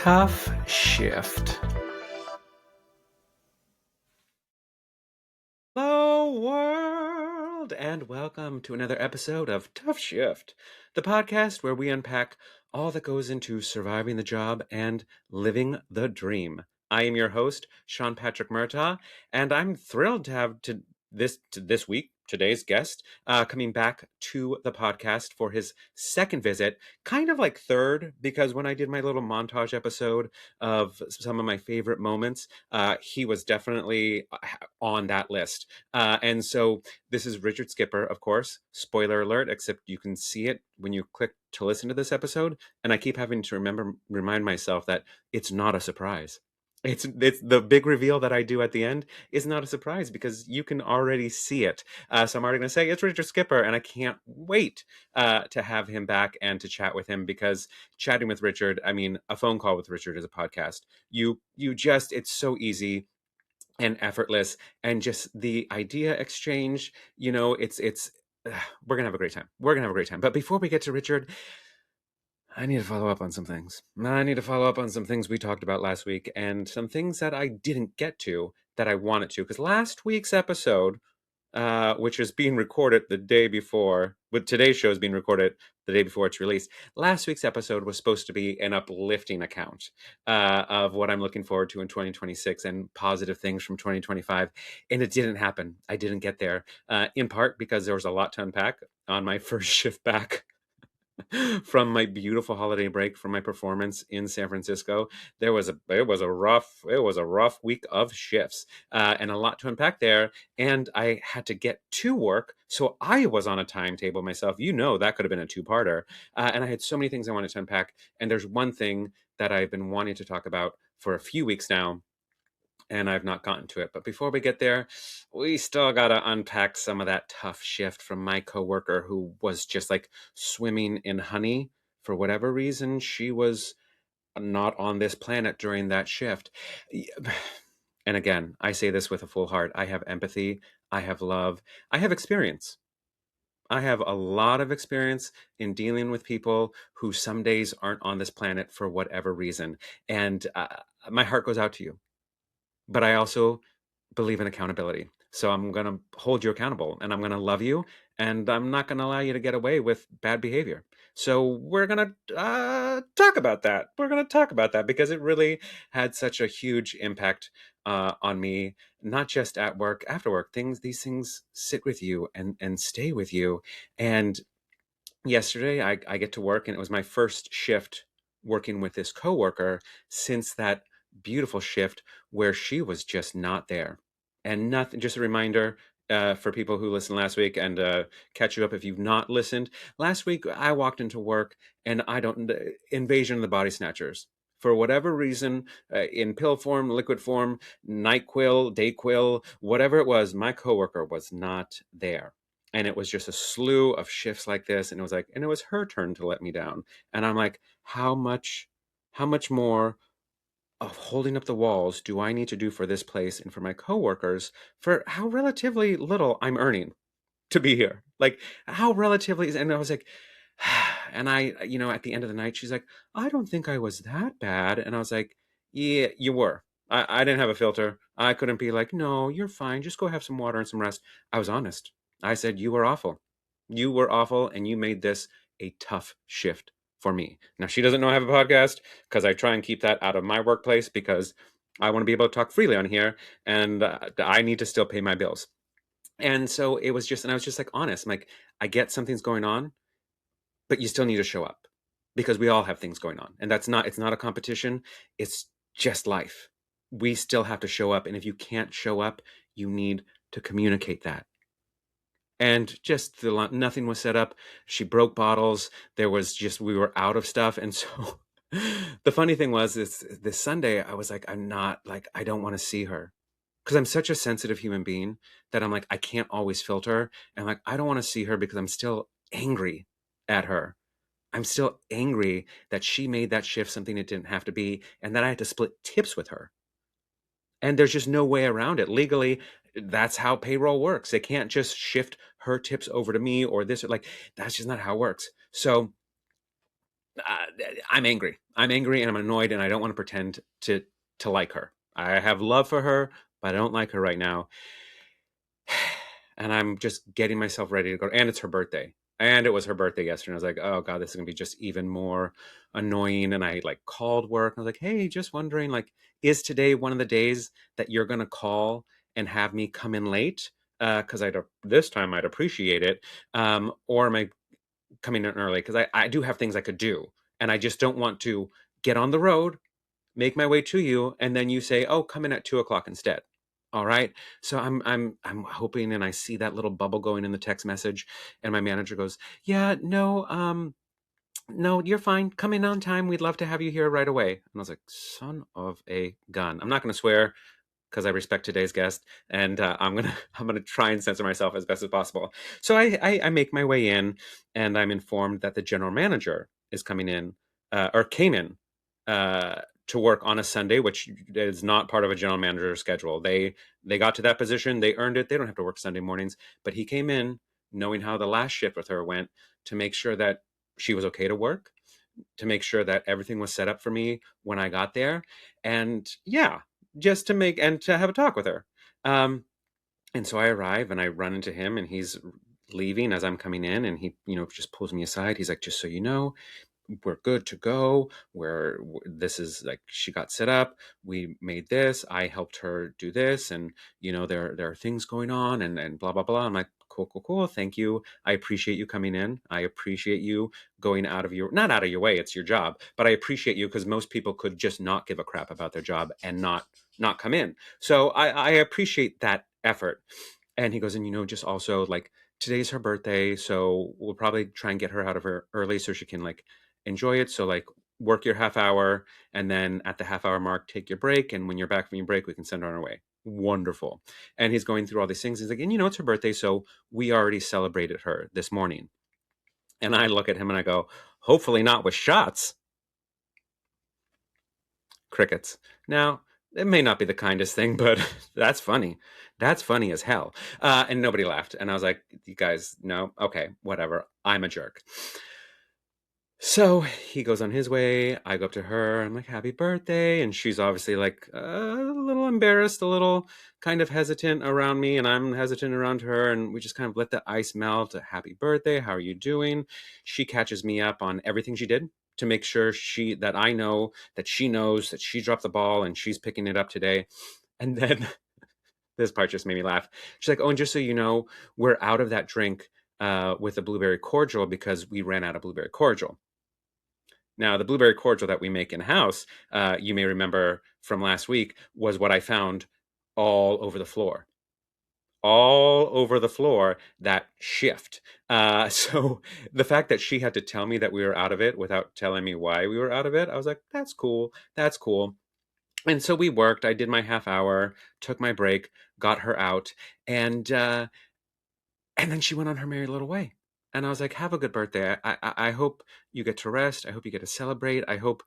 TUFF SHIFT. Hello, world, and welcome to another episode of TUFF SHIFT, the podcast where we unpack all that goes into surviving the job and living the dream. I am your host, Sean Patrick Murtagh, and I'm thrilled to have this week today's guest coming back to the podcast for his second visit, kind of like third, because when I did my little montage episode of some of my favorite moments, he was definitely on that list. And so this is Richard Skipper, of course. Spoiler alert, except you can see it when you click to listen to this episode. And I keep having to remind myself that it's not a surprise. It's the big reveal that I do at the end is not a surprise because you can already see it. So I'm already going to say it's Richard Skipper, and I can't wait to have him back and to chat with him, because chatting with Richard, I mean, a phone call with Richard is a podcast. You just, it's so easy and effortless, and just the idea exchange, it's we're gonna have a great time. But before we get to Richard, I need to follow up on some things. I need to follow up on some things we talked about last week, and some things that I didn't get to that I wanted to, because last week's episode, which is being recorded the day before, but today's show is being recorded the day before it's released. Last week's episode was supposed to be an uplifting account of what I'm looking forward to in 2026 and positive things from 2025. And it didn't happen. I didn't get there, in part because there was a lot to unpack on my first shift back from my beautiful holiday break from my performance in San Francisco. It was a rough week of shifts, and a lot to unpack there. And I had to get to work, so I was on a timetable myself. That could have been a two-parter. And I had so many things I wanted to unpack. And there's one thing that I've been wanting to talk about for a few weeks now, and I've not gotten to it. But before we get there, we still got to unpack some of that tough shift from my coworker, who was just like swimming in honey. For whatever reason, she was not on this planet during that shift. And again, I say this with a full heart. I have empathy. I have love. I have experience. I have a lot of experience in dealing with people who some days aren't on this planet for whatever reason. And my heart goes out to you. But I also believe in accountability. So I'm going to hold you accountable, and I'm going to love you, and I'm not going to allow you to get away with bad behavior. So we're going to talk about that. We're going to talk about that because it really had such a huge impact on me, not just at work, after work. These things sit with you and stay with you. And yesterday I get to work, and it was my first shift working with this coworker since that beautiful shift where she was just not there. And nothing, just a reminder for people who listened last week, and catch you up if you've not listened. Last week I walked into work, and invasion of the body snatchers. For whatever reason, in pill form, liquid form, NyQuil, Dayquil, whatever it was, my coworker was not there. And it was just a slew of shifts like this. And it was her turn to let me down. And I'm like, how much more of holding up the walls do I need to do for this place and for my coworkers, for how relatively little I'm earning to be here? Like, how relatively, and I was like, and at the end of the night, she's like, I don't think I was that bad. And I was like, yeah, you were. I didn't have a filter. I couldn't be like, no, you're fine. Just go have some water and some rest. I was honest. I said, you were awful. You were awful, and you made this a tough shift for me. Now, she doesn't know I have a podcast, because I try and keep that out of my workplace, because I want to be able to talk freely on here, and I need to still pay my bills. And so I was just like honest. I'm like, I get something's going on, but you still need to show up, because we all have things going on. And it's not a competition. It's just life. We still have to show up. And if you can't show up, you need to communicate that. And just nothing was set up. She broke bottles. We were out of stuff. And so the funny thing was, this Sunday, I was like, I don't want to see her, because I'm such a sensitive human being that I'm like, I can't always filter. And like, I don't want to see her because I'm still angry at her. I'm still angry that she made that shift something it didn't have to be, and that I had to split tips with her. And there's just no way around it. Legally, that's how payroll works. They can't just shift her tips over to me or this. Like, that's just not how it works. So I'm angry. I'm angry and I'm annoyed, and I don't want to pretend to like her. I have love for her, but I don't like her right now. And I'm just getting myself ready to go. And it's her birthday. And it was her birthday yesterday. And I was like, oh God, this is gonna be just even more annoying. And I like called work. And I was like, hey, just wondering, like, is today one of the days that you're gonna call and have me come in late? Because this time I'd appreciate it. Or am I coming in early? Because I do have things I could do, and I just don't want to get on the road, make my way to you, and then you say, "Oh, come in at 2 o'clock instead." All right. So I'm hoping, and I see that little bubble going in the text message, and my manager goes, "Yeah, no, no, you're fine. Come in on time. We'd love to have you here right away." And I was like, "Son of a gun!" I'm not going to swear because I respect today's guest, and I'm gonna try and censor myself as best as possible. So I make my way in, and I'm informed that the general manager is coming in, or came in, to work on a Sunday, which is not part of a general manager schedule. They got to that position, they earned it. They don't have to work Sunday mornings, but he came in knowing how the last shift with her went to make sure that she was okay to work, to make sure that everything was set up for me when I got there, and yeah, just to make and to have a talk with her. Um, and so I arrive and I run into him, and he's leaving as I'm coming in, and he, just pulls me aside. He's like, "Just so you know, we're good to go. This is like, she got set up. We made this. I helped her do this, and there are things going on, and blah blah blah." I'm like, "Cool, cool, cool. Thank you. I appreciate you coming in. I appreciate you going out of your not out of your way. It's your job, but I appreciate you, because most people could just not give a crap about their job and not come in. So I appreciate that effort." And he goes, "And just also, like, today's her birthday, so we'll probably try and get her out of her early so she can, like, enjoy it. So, like, work your half hour, and then at the half hour mark, take your break. And when you're back from your break, we can send her on our way." Wonderful. And he's going through all these things. He's like, "And it's her birthday, so we already celebrated her this morning." And I look at him and I go, "Hopefully not with shots." Crickets. Now, it may not be the kindest thing, but that's funny. That's funny as hell. And nobody laughed. And I was like, "You guys, no? Okay, whatever. I'm a jerk." So he goes on his way. I go up to her. I'm like, "Happy birthday." And she's obviously like a little embarrassed, a little kind of hesitant around me. And I'm hesitant around her. And we just kind of let the ice melt. "Happy birthday. How are you doing?" She catches me up on everything she did to make sure that I know that she knows that she dropped the ball and she's picking it up today. And then this part just made me laugh. She's like, "Oh, and just so you know, we're out of that drink with the blueberry cordial because we ran out of blueberry cordial." Now, the blueberry cordial that we make in-house, you may remember from last week, was what I found all over the floor. All over the floor, that shift. So the fact that she had to tell me that we were out of it without telling me why we were out of it, I was like, "That's cool. That's cool." And so we worked. I did my half hour, took my break, got her out, and then she went on her merry little way. And I was like, "Have a good birthday. I hope you get to rest. I hope you get to celebrate. I hope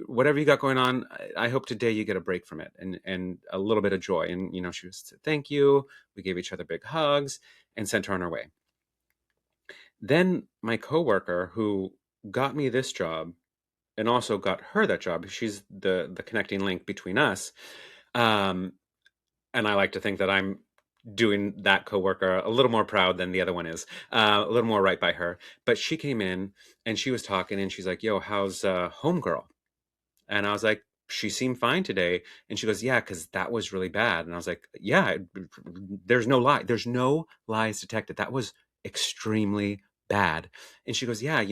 whatever you got going on, I hope today you get a break from it and a little bit of joy." And, she was, "Thank you." We gave each other big hugs and sent her on her way. Then my coworker, who got me this job and also got her that job, she's the connecting link between us. Um, and I like to think that I'm doing that coworker a little more proud than the other one is, a little more right by her. But she came in and she was talking, and she's like, "Yo, how's homegirl?" And I was like, "She seemed fine today." And she goes, "Yeah, because that was really bad." And I was like, "Yeah, there's no lie. There's no lies detected. That was extremely bad." And she goes, "Yeah,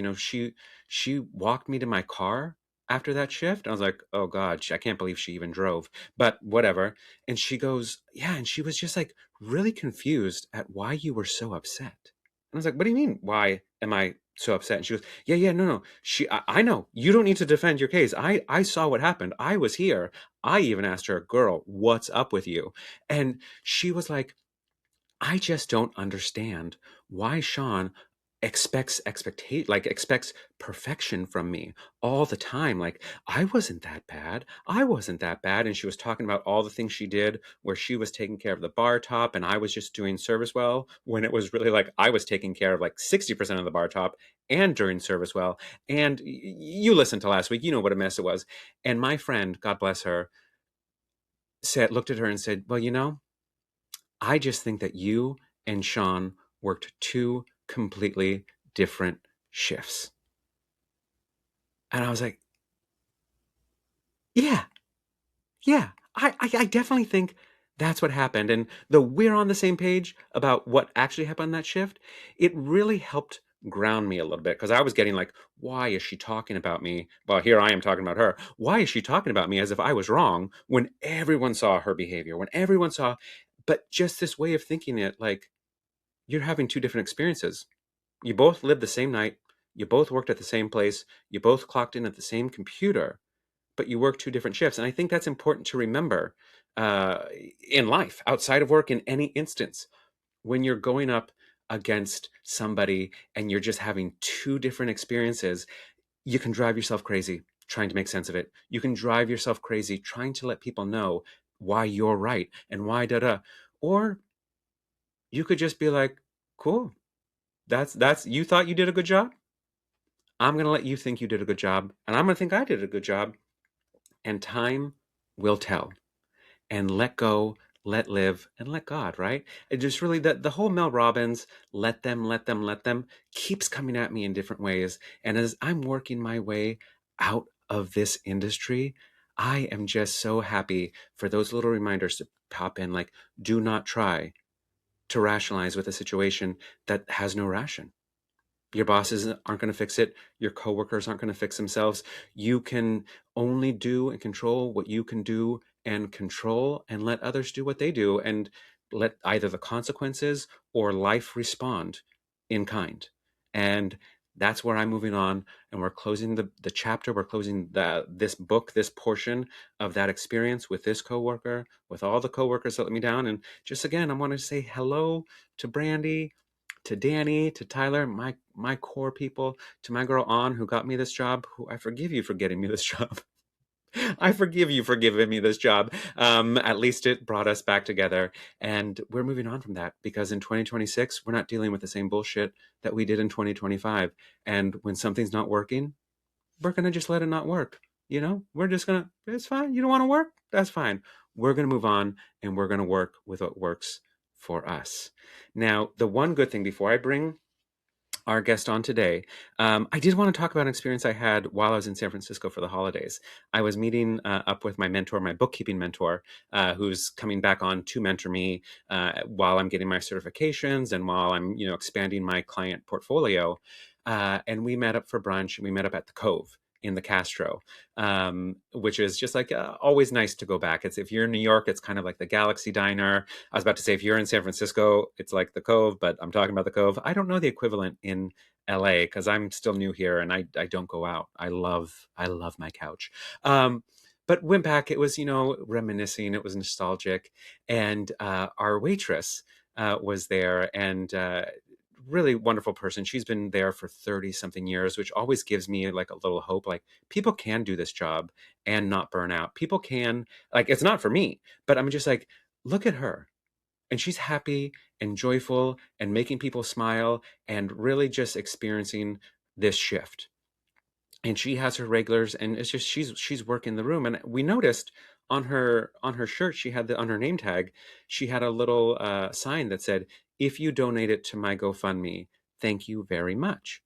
she walked me to my car after that shift." I was like, "Oh God, I can't believe she even drove." But whatever. And she goes, "Yeah," and she was just like really confused at why you were so upset. And I was like, "What do you mean? Why am I so upset?" And she goes, "Yeah, yeah, no, no. I know. You don't need to defend your case. I saw what happened. I was here. I even asked her, 'Girl, what's up with you?'" And she was like, "I just don't understand why Sean expects perfection from me all the time. Like, I wasn't that bad. I wasn't that bad. And she was talking about all the things she did where she was taking care of the bar top and I was just doing service well, when it was really like I was taking care of like 60% of the bar top and doing service well. And you listened to last week, you know what a mess it was. And my friend, God bless her, looked at her and said, well, I just think that you and Sean worked two completely different shifts. And I was like, yeah, yeah, I definitely think that's what happened. And though we're on the same page about what actually happened on that shift, it really helped ground me a little bit, because I was getting like, why is she talking about me? Well, here I am talking about her. Why is she talking about me as if I was wrong when everyone saw her behavior, when everyone saw, but just this way of thinking it, like, you're having two different experiences. You both lived the same night. You both worked at the same place. You both clocked in at the same computer, but you work two different shifts. And I think that's important to remember uh, in life, outside of work, in any instance, when you're going up against somebody and you're just having two different experiences. You can drive yourself crazy trying to make sense of it. You can drive yourself crazy trying to let people know why you're right and why da da. Or you could just be like, cool. That's you thought you did a good job. I'm going to let you think you did a good job, and I'm going to think I did a good job, and time will tell. And let go, let live, and let God, right? It just really, the whole Mel Robbins, let them, keeps coming at me in different ways. And as I'm working my way out of this industry, I am just so happy for those little reminders to pop in, like, do not try to rationalize with a situation that has no ration. Your bosses aren't going to fix it. Your coworkers aren't going to fix themselves. You can only do and control what you can do and control, and let others do what they do, and let either the consequences or life respond in kind. And that's where I'm moving on. And we're closing the chapter. We're closing this book, this portion of that experience with this coworker, with all the coworkers that let me down. And just again, I want to say hello to Brandy, to Danny, to Tyler, my core people, to my girl On, who got me this job, who I forgive you for getting me this job. I forgive you for giving me this job. At least it brought us back together. And we're moving on from that, because in 2026, we're not dealing with the same bullshit that we did in 2025. And when something's not working, we're going to just let it not work. We're just going to, it's fine. You don't want to work? That's fine. We're going to move on, and we're going to work with what works for us. Now, the one good thing before I bring our guest on today, I did want to talk about an experience I had while I was in San Francisco for the holidays. I was meeting up with my mentor, my bookkeeping mentor, who's coming back on to mentor me while I'm getting my certifications and while I'm, expanding my client portfolio. And we met up for brunch, and we met up at the Cove in the Castro, which is just like always nice to go back. It's, if you're in New York, it's kind of like the Galaxy Diner. I was about to say, if you're in San Francisco, it's like the Cove, but I'm talking about the Cove. I don't know the equivalent in LA, because I'm still new here and I don't go out. I love my couch. But went back, it was, reminiscing, it was nostalgic. And our waitress was there, and really wonderful person. She's been there for 30 something years, which always gives me like a little hope. Like, people can do this job and not burn out. People can, like, it's not for me, but I'm just like, look at her. And she's happy and joyful and making people smile and really just experiencing this shift. And she has her regulars, and it's just, she's working the room. And we noticed on her shirt, she had on her name tag, she had a little sign that said, if you donate it to my GoFundMe, thank you very much.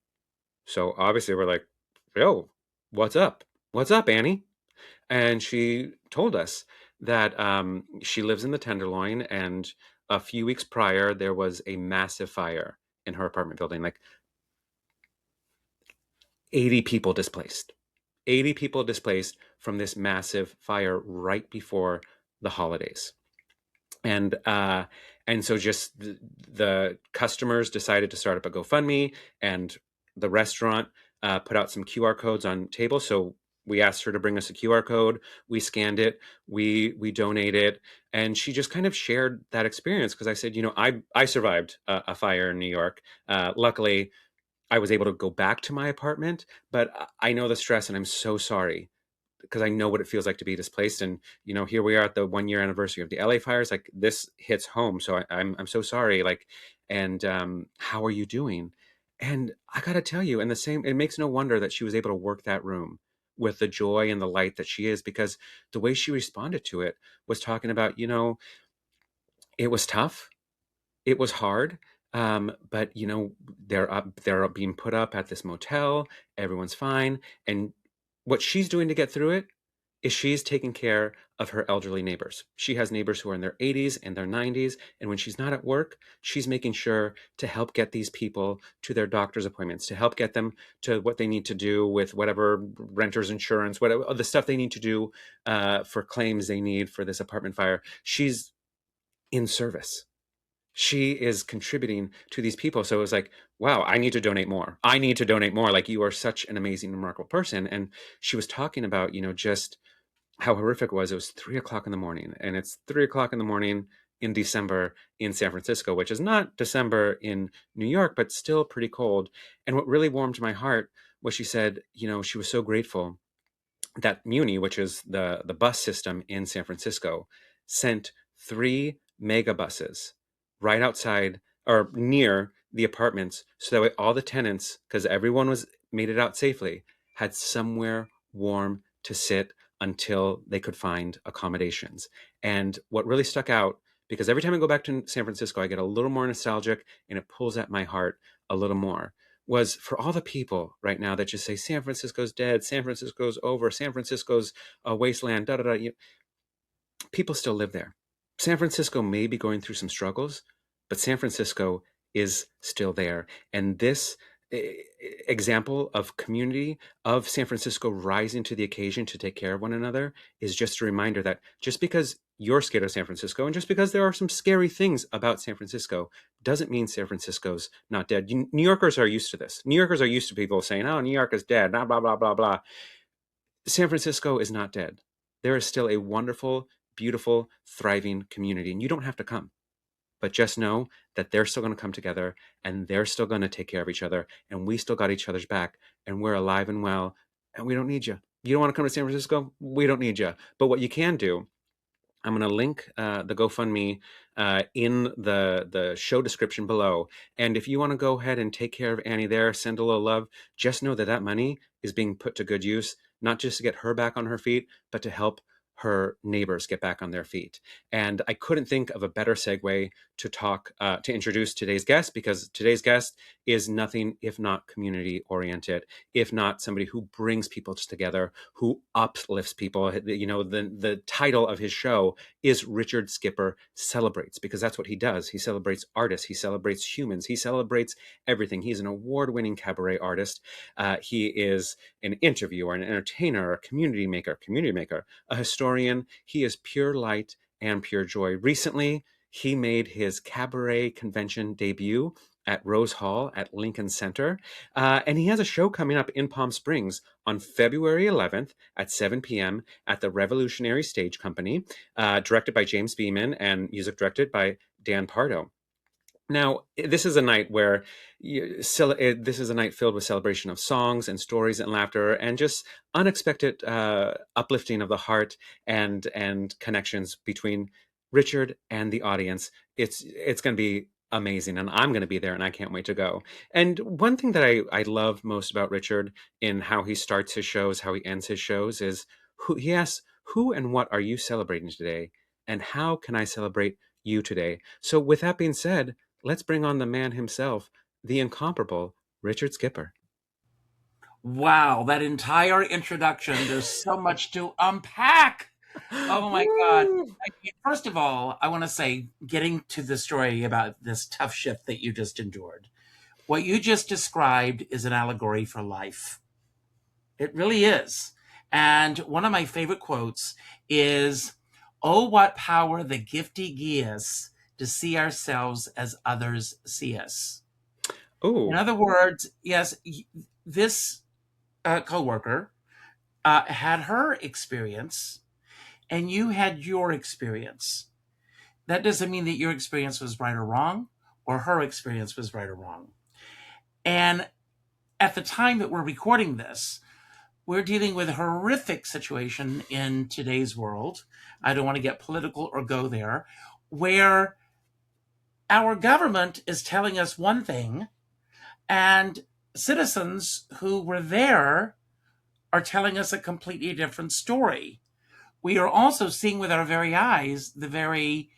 So obviously we're like, yo, what's up, Annie? And she told us that she lives in the Tenderloin, and a few weeks prior there was a massive fire in her apartment building, like 80 people displaced. 80 people displaced from this massive fire right before the holidays. And so just the customers decided to start up a GoFundMe, and the restaurant put out some QR codes on tables. So we asked her to bring us a QR code. We scanned it. We donated, and she just kind of shared that experience, because I said, I survived a fire in New York. Luckily, I was able to go back to my apartment, but I know the stress and I'm so sorry because I know what it feels like to be displaced. And here we are at the 1 year anniversary of the LA fires. Like this hits home, so I'm so sorry. Like, and how are you doing? And I gotta tell you, and the same, it makes no wonder that she was able to work that room with the joy and the light that she is, because the way she responded to it was talking about, it was tough, it was hard. But they're being put up at this motel. Everyone's fine, and what she's doing to get through it is she's taking care of her elderly neighbors. She has neighbors who are in their 80s and their 90s, and when she's not at work, she's making sure to help get these people to their doctor's appointments, to help get them to what they need to do with whatever renter's insurance, whatever the stuff they need to do for claims they need for this apartment fire. She's in service. She is contributing to these people. So it was like, wow, I need to donate more. I need to donate more. Like, you are such an amazing, remarkable person. And she was talking about, just how horrific it was. It was 3 o'clock in the morning, and it's 3 o'clock in the morning in December in San Francisco, which is not December in New York, but still pretty cold. And what really warmed my heart was she said, she was so grateful that Muni, which is the bus system in San Francisco, sent 3 megabuses right outside or near the apartments, so that way all the tenants, because everyone was made it out safely, had somewhere warm to sit until they could find accommodations. And what really stuck out, because every time I go back to San Francisco, I get a little more nostalgic and it pulls at my heart a little more, was for all the people right now that just say San Francisco's dead, San Francisco's over, San Francisco's a wasteland, da da da. People still live there. San Francisco may be going through some struggles, but San Francisco is still there. And this example of community, of San Francisco rising to the occasion to take care of one another, is just a reminder that just because you're scared of San Francisco, and just because there are some scary things about San Francisco, doesn't mean San Francisco's not dead. New Yorkers are used to this. New Yorkers are used to people saying, oh, New York is dead, blah, blah, blah, blah, blah. San Francisco is not dead. There is still a wonderful, beautiful, thriving community, and you don't have to come. But just know that they're still going to come together, and they're still going to take care of each other, and we still got each other's back, and we're alive and well, and we don't need you. You don't want to come to San Francisco? We don't need you. But what you can do, I'm going to link the GoFundMe in the show description below. And if you want to go ahead and take care of Annie there, send a little love, just know that that money is being put to good use, not just to get her back on her feet, but to help her neighbors get back on their feet. And I couldn't think of a better segue to to introduce today's guest, because today's guest is nothing if not community oriented, if not somebody who brings people together, who uplifts people. The title of his show is Richard Skipper Celebrates, because that's what he does. He celebrates artists, he celebrates humans, he celebrates everything. He's an award-winning cabaret artist. He is an interviewer, an entertainer, a community maker, a historian. He is pure light and pure joy. Recently, he made his cabaret convention debut at Rose Hall at Lincoln Center. And he has a show coming up in Palm Springs on February 11th at 7 p.m. at the Revolutionary Stage Company, directed by James Beeman and music directed by Dan Pardo. Now, this is a night where this is a night filled with celebration of songs and stories and laughter and just unexpected uplifting of the heart and connections between Richard and the audience. It's going to be amazing, and I'm going to be there, and I can't wait to go. And one thing that I love most about Richard in how he starts his shows, how he ends his shows, is he asks, who and what are you celebrating today? And how can I celebrate you today? So with that being said, let's bring on the man himself, the incomparable Richard Skipper. Wow, that entire introduction, there's so much to unpack. Oh my God. First of all, I want to say, getting to the story about this tough shift that you just endured, what you just described is an allegory for life. It really is. And one of my favorite quotes is, "Oh, what power the gifty gives us to see ourselves as others see us." Oh, In other words, yes, this coworker had her experience, and you had your experience. That doesn't mean that your experience was right or wrong, or her experience was right or wrong. And at the time that we're recording this, we're dealing with a horrific situation in today's world. I don't want to get political or go there, where our government is telling us one thing, and citizens who were there are telling us a completely different story. We are also seeing with our very eyes the very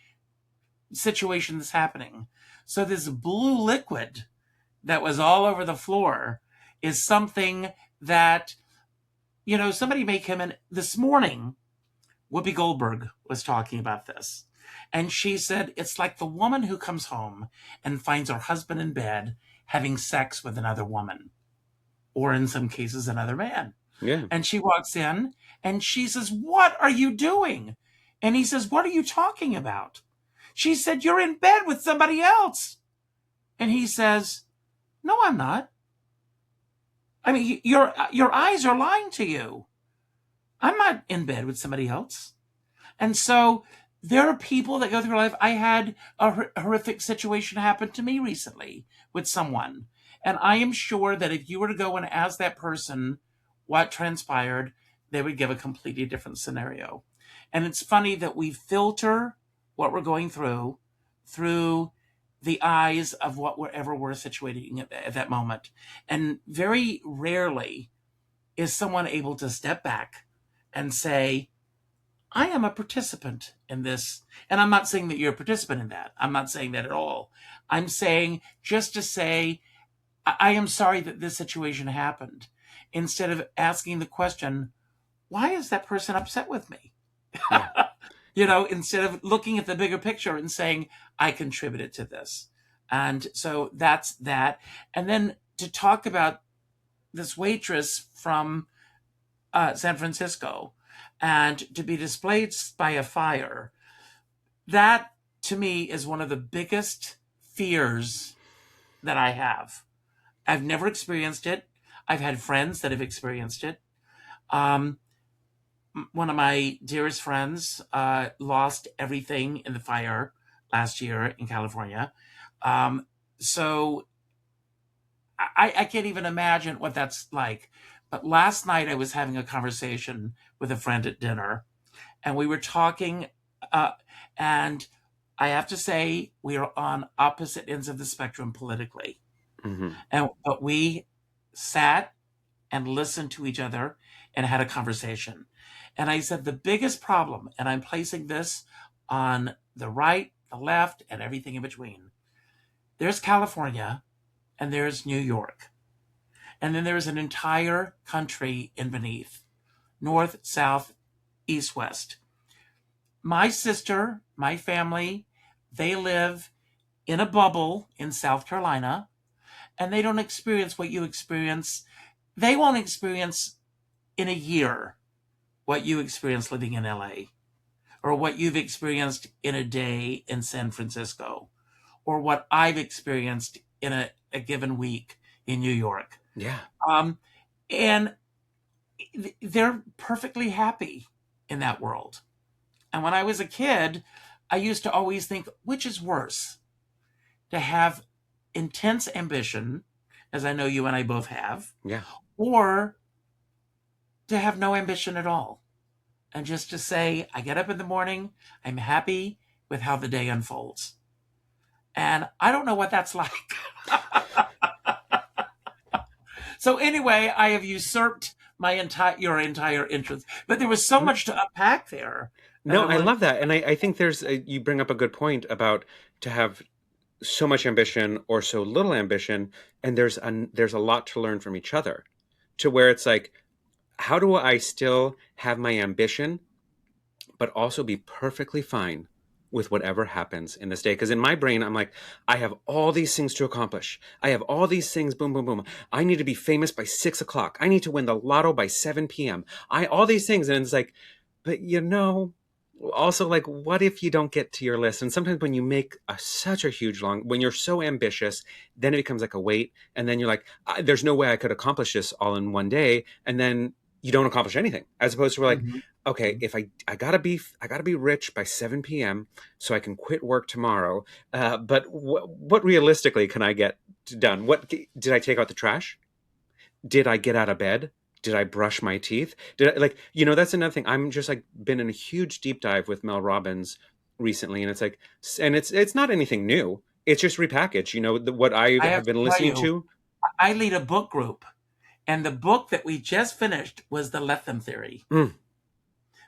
situation that's happening. So this blue liquid that was all over the floor is something that, somebody may come in this morning. Whoopi Goldberg was talking about this. And she said, it's like the woman who comes home and finds her husband in bed having sex with another woman, or in some cases, another man. Yeah. And she walks in and she says, what are you doing? And he says, what are you talking about? She said, you're in bed with somebody else. And he says, no, I'm not. I mean, your eyes are lying to you. I'm not in bed with somebody else. And so there are people that go through life. I had a horrific situation happen to me recently with someone. And I am sure that if you were to go and ask that person what transpired, they would give a completely different scenario. And it's funny that we filter what we're going through the eyes of whatever we're situating at that moment. And very rarely is someone able to step back and say, I am a participant in this. And I'm not saying that you're a participant in that. I'm not saying that at all. I'm saying just to say, I am sorry that this situation happened, instead of asking the question, why is that person upset with me? Yeah. Instead of looking at the bigger picture and saying, I contributed to this. And so that's that. And then to talk about this waitress from San Francisco and to be displaced by a fire, that to me is one of the biggest fears that I have. I've never experienced it. I've had friends that have experienced it. One of my dearest friends lost everything in the fire last year in California. So I can't even imagine what that's like. But last night I was having a conversation with a friend at dinner, and we were talking, and I have to say we are on opposite ends of the spectrum politically. Mm-hmm. But we sat and listened to each other and had a conversation. And I said, the biggest problem, and I'm placing this on the right, the left, and everything in between. There's California and there's New York. And then there's an entire country in beneath, north, south, east, west. My sister, my family, they live in a bubble in South Carolina, and they don't experience what you experience. They won't experience in a year what you experience living in LA, or what you've experienced in a day in San Francisco, or what I've experienced in a given week in New York. Yeah. And they're perfectly happy in that world. And when I was a kid, I used to always think, which is worse? To have intense ambition, as I know you and I both have, Yeah. or to have no ambition at all. And just to say, I get up in the morning, I'm happy with how the day unfolds. And I don't know what that's like. So anyway, I have usurped your entire interest. But there was so much to unpack there. No, I love that. And I think you bring up a good point about to have so much ambition or so little ambition. And there's a lot to learn from each other, to where it's like, how do I still have my ambition, but also be perfectly fine with whatever happens in this day? Because in my brain, I'm like, I have all these things to accomplish. I have all these things, boom, boom, boom. I need to be famous by 6 o'clock. I need to win the lotto by 7 p.m. All these things. And it's like, but also, like, what if you don't get to your list? And sometimes when you make such a huge when you're so ambitious, then it becomes like a weight. And then you're like, there's no way I could accomplish this all in one day. And then you don't accomplish anything, as opposed to like, okay, if I gotta be rich by 7 p.m. so I can quit work tomorrow. But what realistically can I get done? What did I take out the trash? Did I get out of bed? Did I brush my teeth? Did I, like, that's another thing. I'm just like been in a huge deep dive with Mel Robbins recently, and it's like, and it's not anything new. It's just repackaged. What I I have have to been tell listening you, to. I lead a book group, and the book that we just finished was The Lethem Theory. Mm.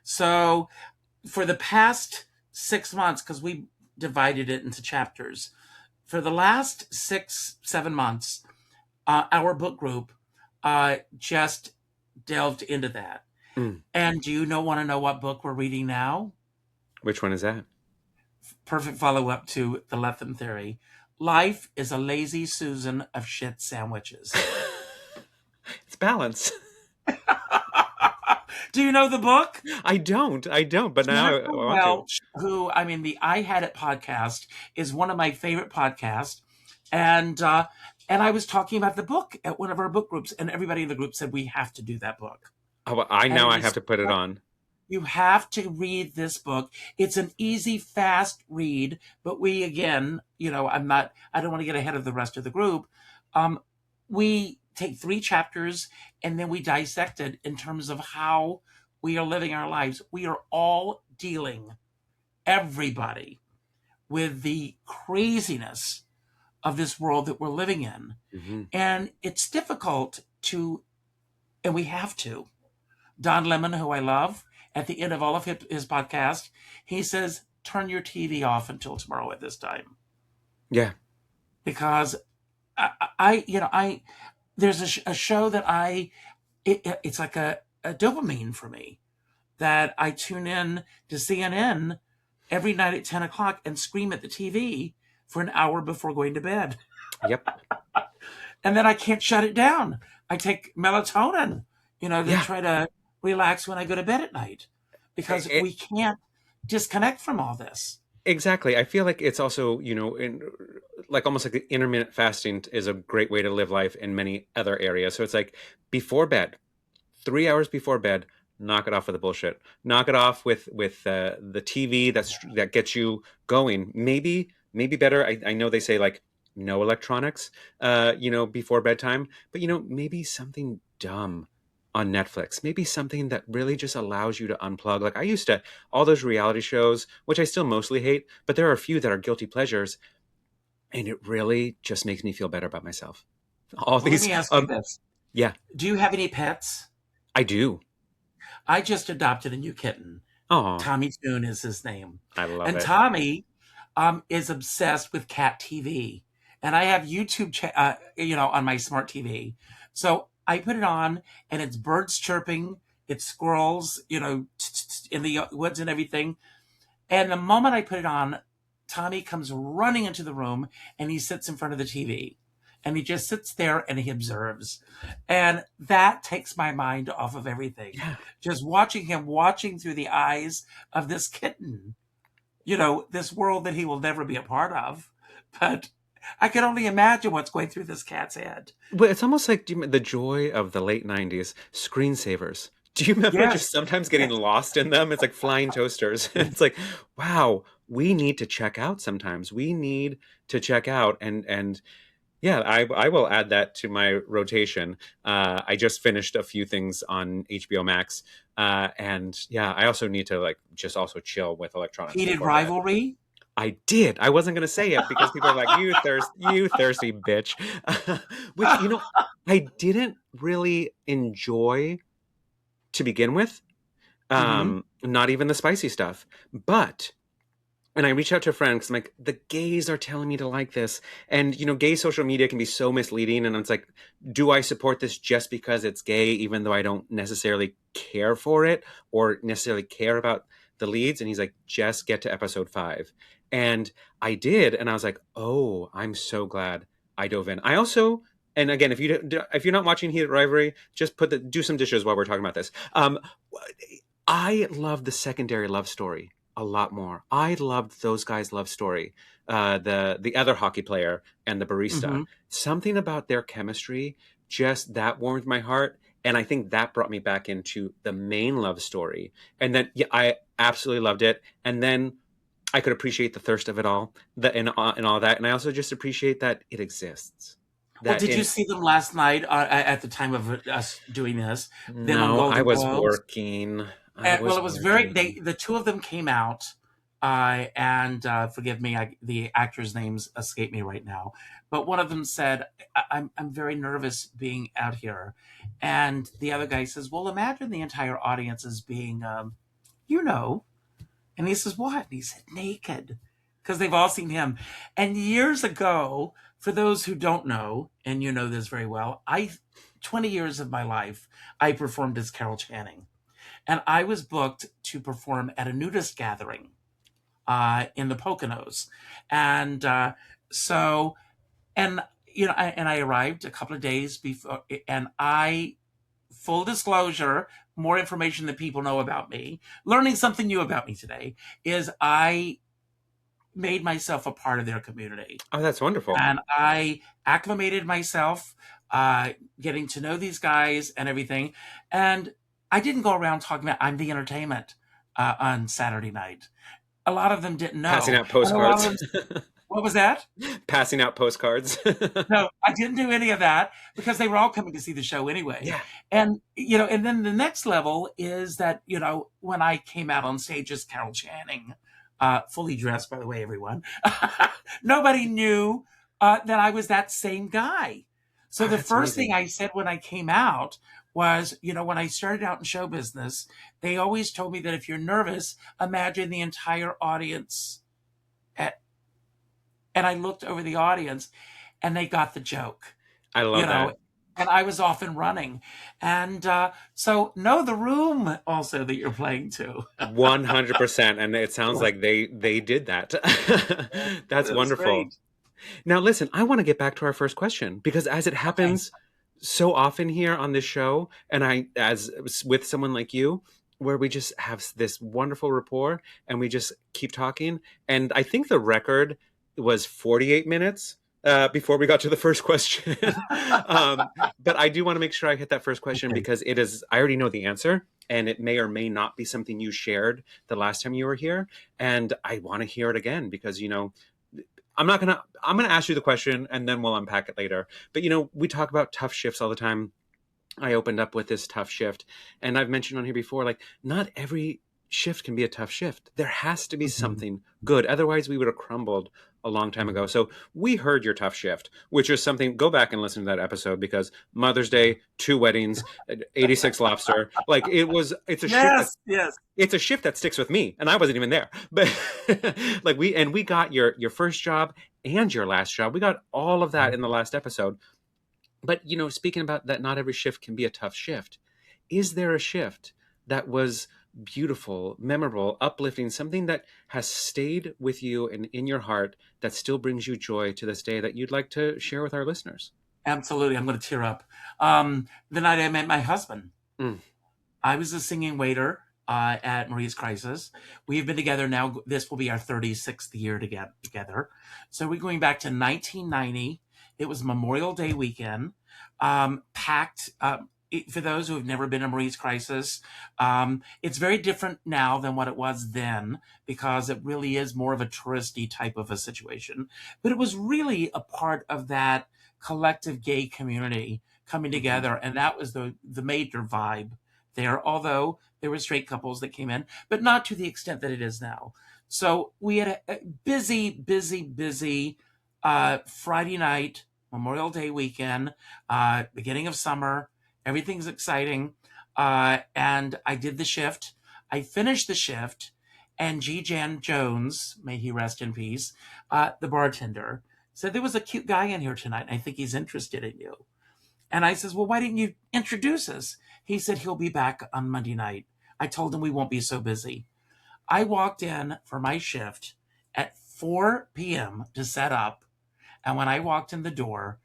So for the past 6 months, because we divided it into chapters, for the last 6, 7 months, our book group just delved into that. Mm. And do you want to know what book we're reading now? Which one is that? Perfect follow-up to The Lethem Theory. Life is a lazy Susan of shit sandwiches. It's balance. Do you know the book? I don't, but now I want to. Welch, who, the I Had It podcast is one of my favorite podcasts. And I was talking about the book at one of our book groups, and everybody in the group said, we have to do that book. Oh, I have to put it on. You have to read this book. It's an easy, fast read, but we, again, I don't want to get ahead of the rest of the group. We take 3 chapters and then we dissect it in terms of how we are living our lives. We are all dealing, everybody, with the craziness of this world that we're living in. Mm-hmm. And it's difficult and we have to. Don Lemon, who I love, at the end of all of his podcast, he says, turn your TV off until tomorrow at this time. Yeah. Because there's a show that it's like a dopamine for me, that I tune in to CNN every night at 10 o'clock and scream at the TV for an hour before going to bed. Yep. And then I can't shut it down. I take melatonin, to try to relax when I go to bed at night, because we can't disconnect from all this. Exactly. I feel like it's also, almost like the intermittent fasting is a great way to live life in many other areas. So it's like before bed, 3 hours before bed, knock it off with the bullshit. Knock it off with the TV that gets you going. Maybe better. I know they say like no electronics, before bedtime, but maybe something dumb on Netflix, maybe something that really just allows you to unplug. Like I used to, all those reality shows, which I still mostly hate, but there are a few that are guilty pleasures, and it really just makes me feel better about myself. Let me ask you this. Yeah. Do you have any pets? I do. I just adopted a new kitten. Oh, Tommy Toon is his name. I love it. And Tommy is obsessed with cat TV. And I have YouTube, on my smart TV. So I put it on, and it's birds chirping, it's squirrels, in the woods and everything. And the moment I put it on, Tommy comes running into the room, and he sits in front of the TV. And he just sits there and he observes. And that takes my mind off of everything. Yeah. Just watching through the eyes of this kitten, this world that he will never be a part of. But I can only imagine what's going through this cat's head. Well, it's almost like the joy of the late 90s screensavers. Do you remember just sometimes getting lost in them? It's like flying toasters. It's like, wow, we need to check out sometimes. We need to check out. And yeah, I will add that to my rotation. I just finished a few things on HBO Max. And yeah, I also need to just also chill with electronics. Heated Rivalry? I did. I wasn't going to say it because people are like, you thirsty bitch. Which, I didn't really enjoy to begin with. Not even the spicy stuff. And I reached out to a friend because I'm like, the gays are telling me to like this. And, gay social media can be so misleading. And it's like, do I support this just because it's gay, even though I don't necessarily care for it or necessarily care about the leads? And he's like, just get to episode 5. And I did. And I was like, oh, I'm so glad I dove in. I also, and again, if you're not watching Heated Rivalry, just do some dishes while we're talking about this. I love the secondary love story a lot more. I loved those guys' love story. The other hockey player and the barista. Something about their chemistry, just that warmed my heart. And I think that brought me back into the main love story. And then I absolutely loved it. And then I could appreciate the thirst of it all, and all that. And I also just appreciate that it exists. Well, that did you in see them last night at the time of us doing this? Them on no, I Golden was Globes? working. I Well, was it was very. working. The two of them came out, and forgive me, the actors' names escape me right now. But one of them said, I'm very nervous being out here," and the other guy says, "Well, imagine the entire audience as being, you know." And he says, "What?" And he said, "Naked," because they've all seen him. And years ago, for those who don't know, and you know this very well, 20 years of my life, I performed as Carol Channing. And I was booked to perform at a nudist gathering in the Poconos. And so, and I arrived a couple of days before, and full disclosure, more information that people know about me, learning something new about me today, is I made myself a part of their community. Oh, that's wonderful. And I acclimated myself, getting to know these guys and everything. And I didn't go around talking about I'm the entertainment on Saturday night. A lot of them didn't Passing know. out And a lot of postcards. them, what was that? Passing out postcards. No, I didn't do any of that because they were all coming to see the show anyway. Yeah. And, and then the next level is that, when I came out on stage as Carol Channing, fully dressed, by the way, everyone, nobody knew that I was that same guy. So Oh, the that's first thing amazing. I said when I came out was, when I started out in show business, they always told me that if you're nervous, imagine the entire audience at, and I looked over the audience and they got the joke, I you love know, that. and I was off and running. And so know the room also that you're playing to. 100%. And it sounds like they did that. That's It was wonderful. great. Now, listen, I want to get back to our first question because as it Okay. happens so often here on this show, and as with someone like you, where we just have this wonderful rapport and we just keep talking. And I think the record was 48 minutes before we got to the first question. um, but I do want to make sure I hit that first question Okay. because I already know the answer. And it may or may not be something you shared the last time you were here. And I want to hear it again because, I'm gonna ask you the question and then we'll unpack it later. But we talk about tough shifts all the time. I opened up with this tough shift, and I've mentioned on here before, like not every shift can be a tough shift. There has to be Mhm. something good. Otherwise, we would have crumbled a long time ago. So we heard your tough shift, which is something. Go back and listen to that episode because Mother's Day, 2 weddings, 86 lobster. Like it's a shift that Yes, yes. it's a shift that sticks with me, and I wasn't even there. But like we got your first job and your last job. We got all of that in the last episode. But speaking about that, not every shift can be a tough shift. Is there a shift that was beautiful, memorable, uplifting, something that has stayed with you and in your heart that still brings you joy to this day that you'd like to share with our listeners? Absolutely. I'm going to tear up. The night I met my husband, Mm. I was a singing waiter at Marie's Crisis. We've been together now. This will be our 36th year together. So we're going back to 1990. It was Memorial Day weekend, packed. For those who have never been to Marie's Crisis, it's very different now than what it was then because it really is more of a touristy type of a situation. But it was really a part of that collective gay community coming Hmm. together, and that was the major vibe there. Although there were straight couples that came in, but not to the extent that it is now. So we had a busy, busy, busy Friday night, Memorial Day weekend, beginning of summer. Everything's exciting. And I did the shift. I finished the shift, and G. Jan Jones, may he rest in peace, the bartender, said, "There was a cute guy in here tonight, and I think he's interested in you." And I says, "Well, why didn't you introduce us?" He said, "He'll be back on Monday night." I told him we won't be so busy. I walked in for my shift at 4 p.m. to set up. And when I walked in the door,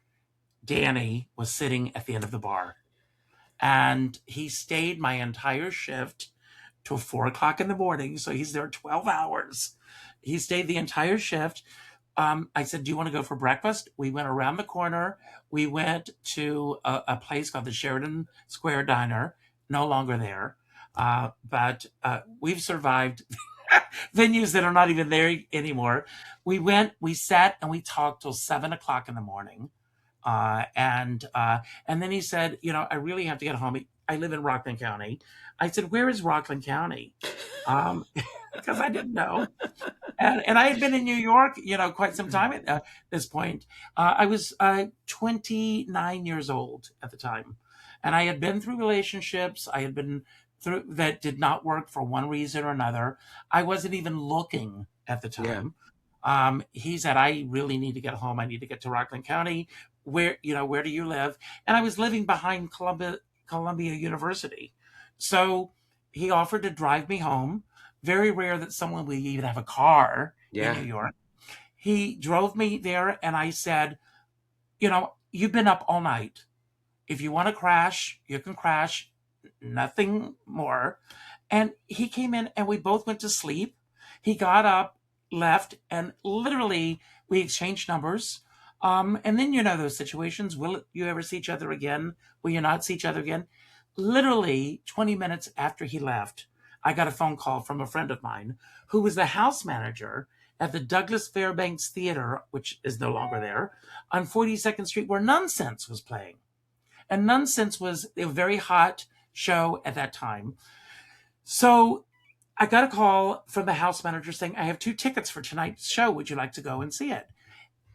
Danny was sitting at the end of the bar. And he stayed my entire shift till 4 o'clock in the morning. So he's there 12 hours. He stayed the entire shift. I said, "Do you want to go for breakfast?" We went around the corner. We went to a place called the Sheridan Square Diner, no longer there. But we've survived venues that are not even there anymore. We went, we sat, and we talked till 7 o'clock in the morning. And then he said, I really have to get home. I live in Rockland County. I said, where is Rockland County? Because I didn't know. And I had been in New York, quite some time at this point. I was 29 years old at the time. And I had been through relationships. I had been through that did not work for one reason or another. I wasn't even looking at the Yeah. time. He said, I really need to get home. I need to get to Rockland County. Where do you live? And I was living behind Columbia University. So he offered to drive me home. Very rare that someone would even have a car in New York. He drove me there, and I said, you've been up all night. If you want to crash, you can crash. Nothing more. And he came in, and we both went to sleep. He got up, left, and literally we exchanged numbers. And then those situations. Will you ever see each other again? Will you not see each other again? Literally 20 minutes after he left, I got a phone call from a friend of mine who was the house manager at the Douglas Fairbanks Theater, which is no longer there, on 42nd Street, where Nonsense was playing. And Nonsense was a very hot show at that time. So I got a call from the house manager saying, I have 2 tickets for tonight's show. Would you like to go and see it?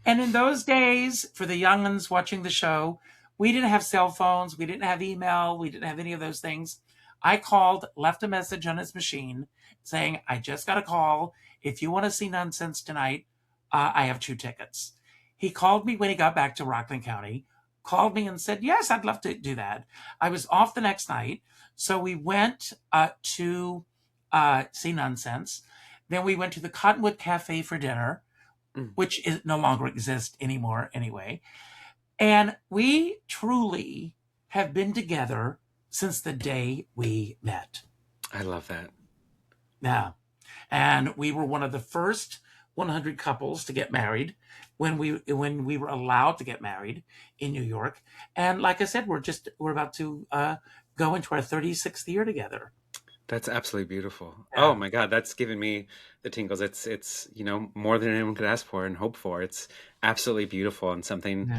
And in those days, for the young'uns watching the show, we didn't have cell phones. We didn't have email. We didn't have any of those things. I called, left a message on his machine saying, I just got a call. If you want to see Nonsense tonight, I have 2 tickets. He called me when he got back to Rockland County, called me and said, yes, I'd love to do that. I was off the next night. So we went to see Nonsense. Then we went to the Cottonwood Cafe for dinner, which no longer exists anymore anyway. And we truly have been together since the day we met. I love that. Yeah. And we were one of the first 100 couples to get married when we were allowed to get married in New York. And like I said, we're about to go into our 36th year together. That's absolutely beautiful. Yeah. Oh my God, that's given me the tingles. It's more than anyone could ask for and hope for. It's absolutely beautiful and something,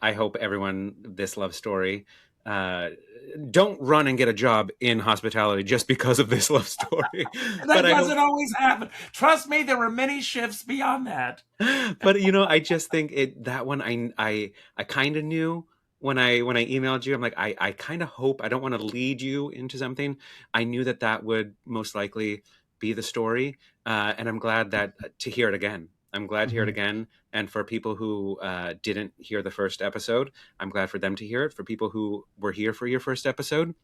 I hope everyone, this love story, don't run and get a job in hospitality just because of this love story. That doesn't always happen. Trust me, there were many shifts beyond that. But I just think that one I kind of knew when I emailed you. I'm like, I kind of hope, I don't want to lead you into something. I knew that would most likely be the story, and I'm glad to hear it again. I'm glad to hear it again. And for people who didn't hear the first episode, I'm glad for them to hear it. For people who were here for your first episode,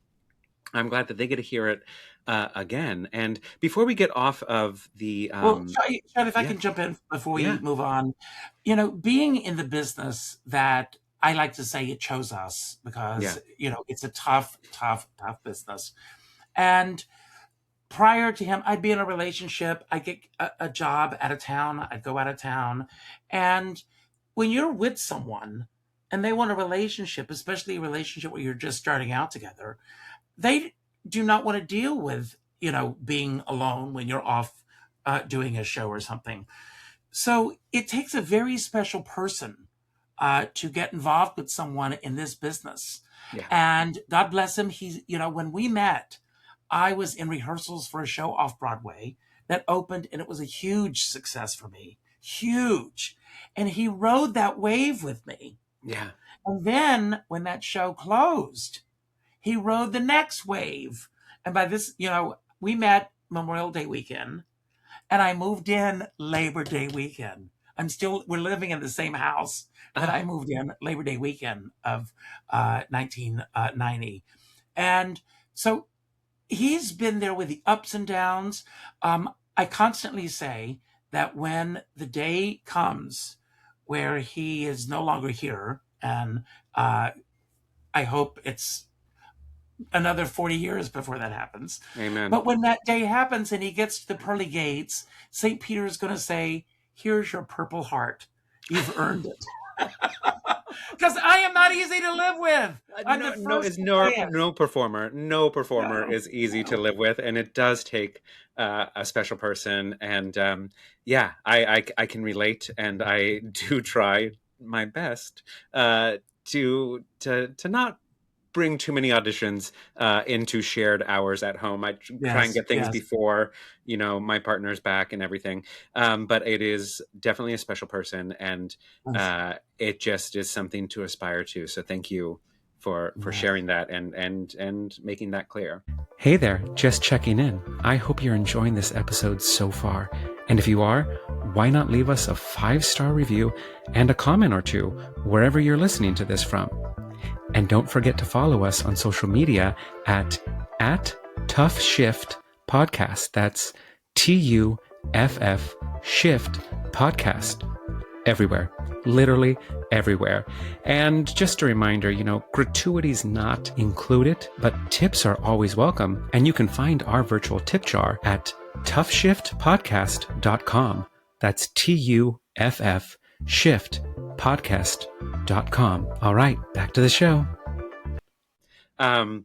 I'm glad that they get to hear it again. And before we get off of the... Chad, if I can jump in before we move on. Being in the business that I like to say it chose us, because, it's a tough business. And prior to him, I'd be in a relationship. I'd get a job out of town. I'd go out of town. And when you're with someone and they want a relationship, especially a relationship where you're just starting out together, they do not want to deal with, being alone when you're off doing a show or something. So it takes a very special person to get involved with someone in this business. Yeah. And God bless him. He's, when we met, I was in rehearsals for a show off Broadway that opened, and it was a huge success for me. Huge. And he rode that wave with me. Yeah. And then when that show closed, he rode the next wave. And by this, we met Memorial Day weekend, and I moved in Labor Day weekend. We're living in the same house that I moved in Labor Day weekend of 1990. And so he's been there with the ups and downs. I constantly say that when the day comes where he is no longer here, and I hope it's another 40 years before that happens. Amen. But when that day happens and he gets to the pearly gates, St. Peter is going to say, here's your Purple Heart. You've earned it. Because I am not easy to live with. No performer is easy to live with, and it does take a special person. And I can relate, and I do try my best to not bring too many auditions into shared hours at home. I try and Yes, get things yes, before, my partner's back and everything. But it is definitely a special person, and yes, it just is something to aspire to. So thank you for yes. sharing that and making that clear. Hey there, just checking in. I hope you're enjoying this episode so far. And if you are, why not leave us a 5-star review and a comment or two wherever you're listening to this from? And don't forget to follow us on social media at TUFF SHIFT Podcast. That's TUFF Shift Podcast. Everywhere, literally everywhere. And just a reminder, gratuity's not included, but tips are always welcome. And you can find our virtual tip jar at tuffshiftpodcast.com. That's TUFF Shift Podcast.com. All right, back to the show. And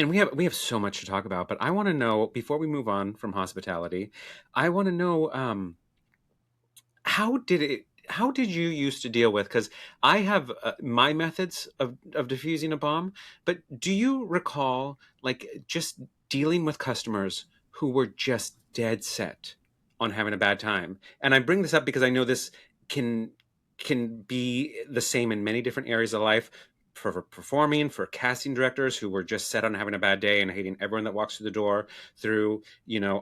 we have so much to talk about, but I want to know, before we move on from hospitality, I want to know how did you used to deal with, because I have my methods of diffusing a bomb, but do you recall like just dealing with customers who were just dead set on having a bad time? And I bring this up because I know this can be the same in many different areas of life, for performing, for casting directors who were just set on having a bad day and hating everyone that walks through the door, through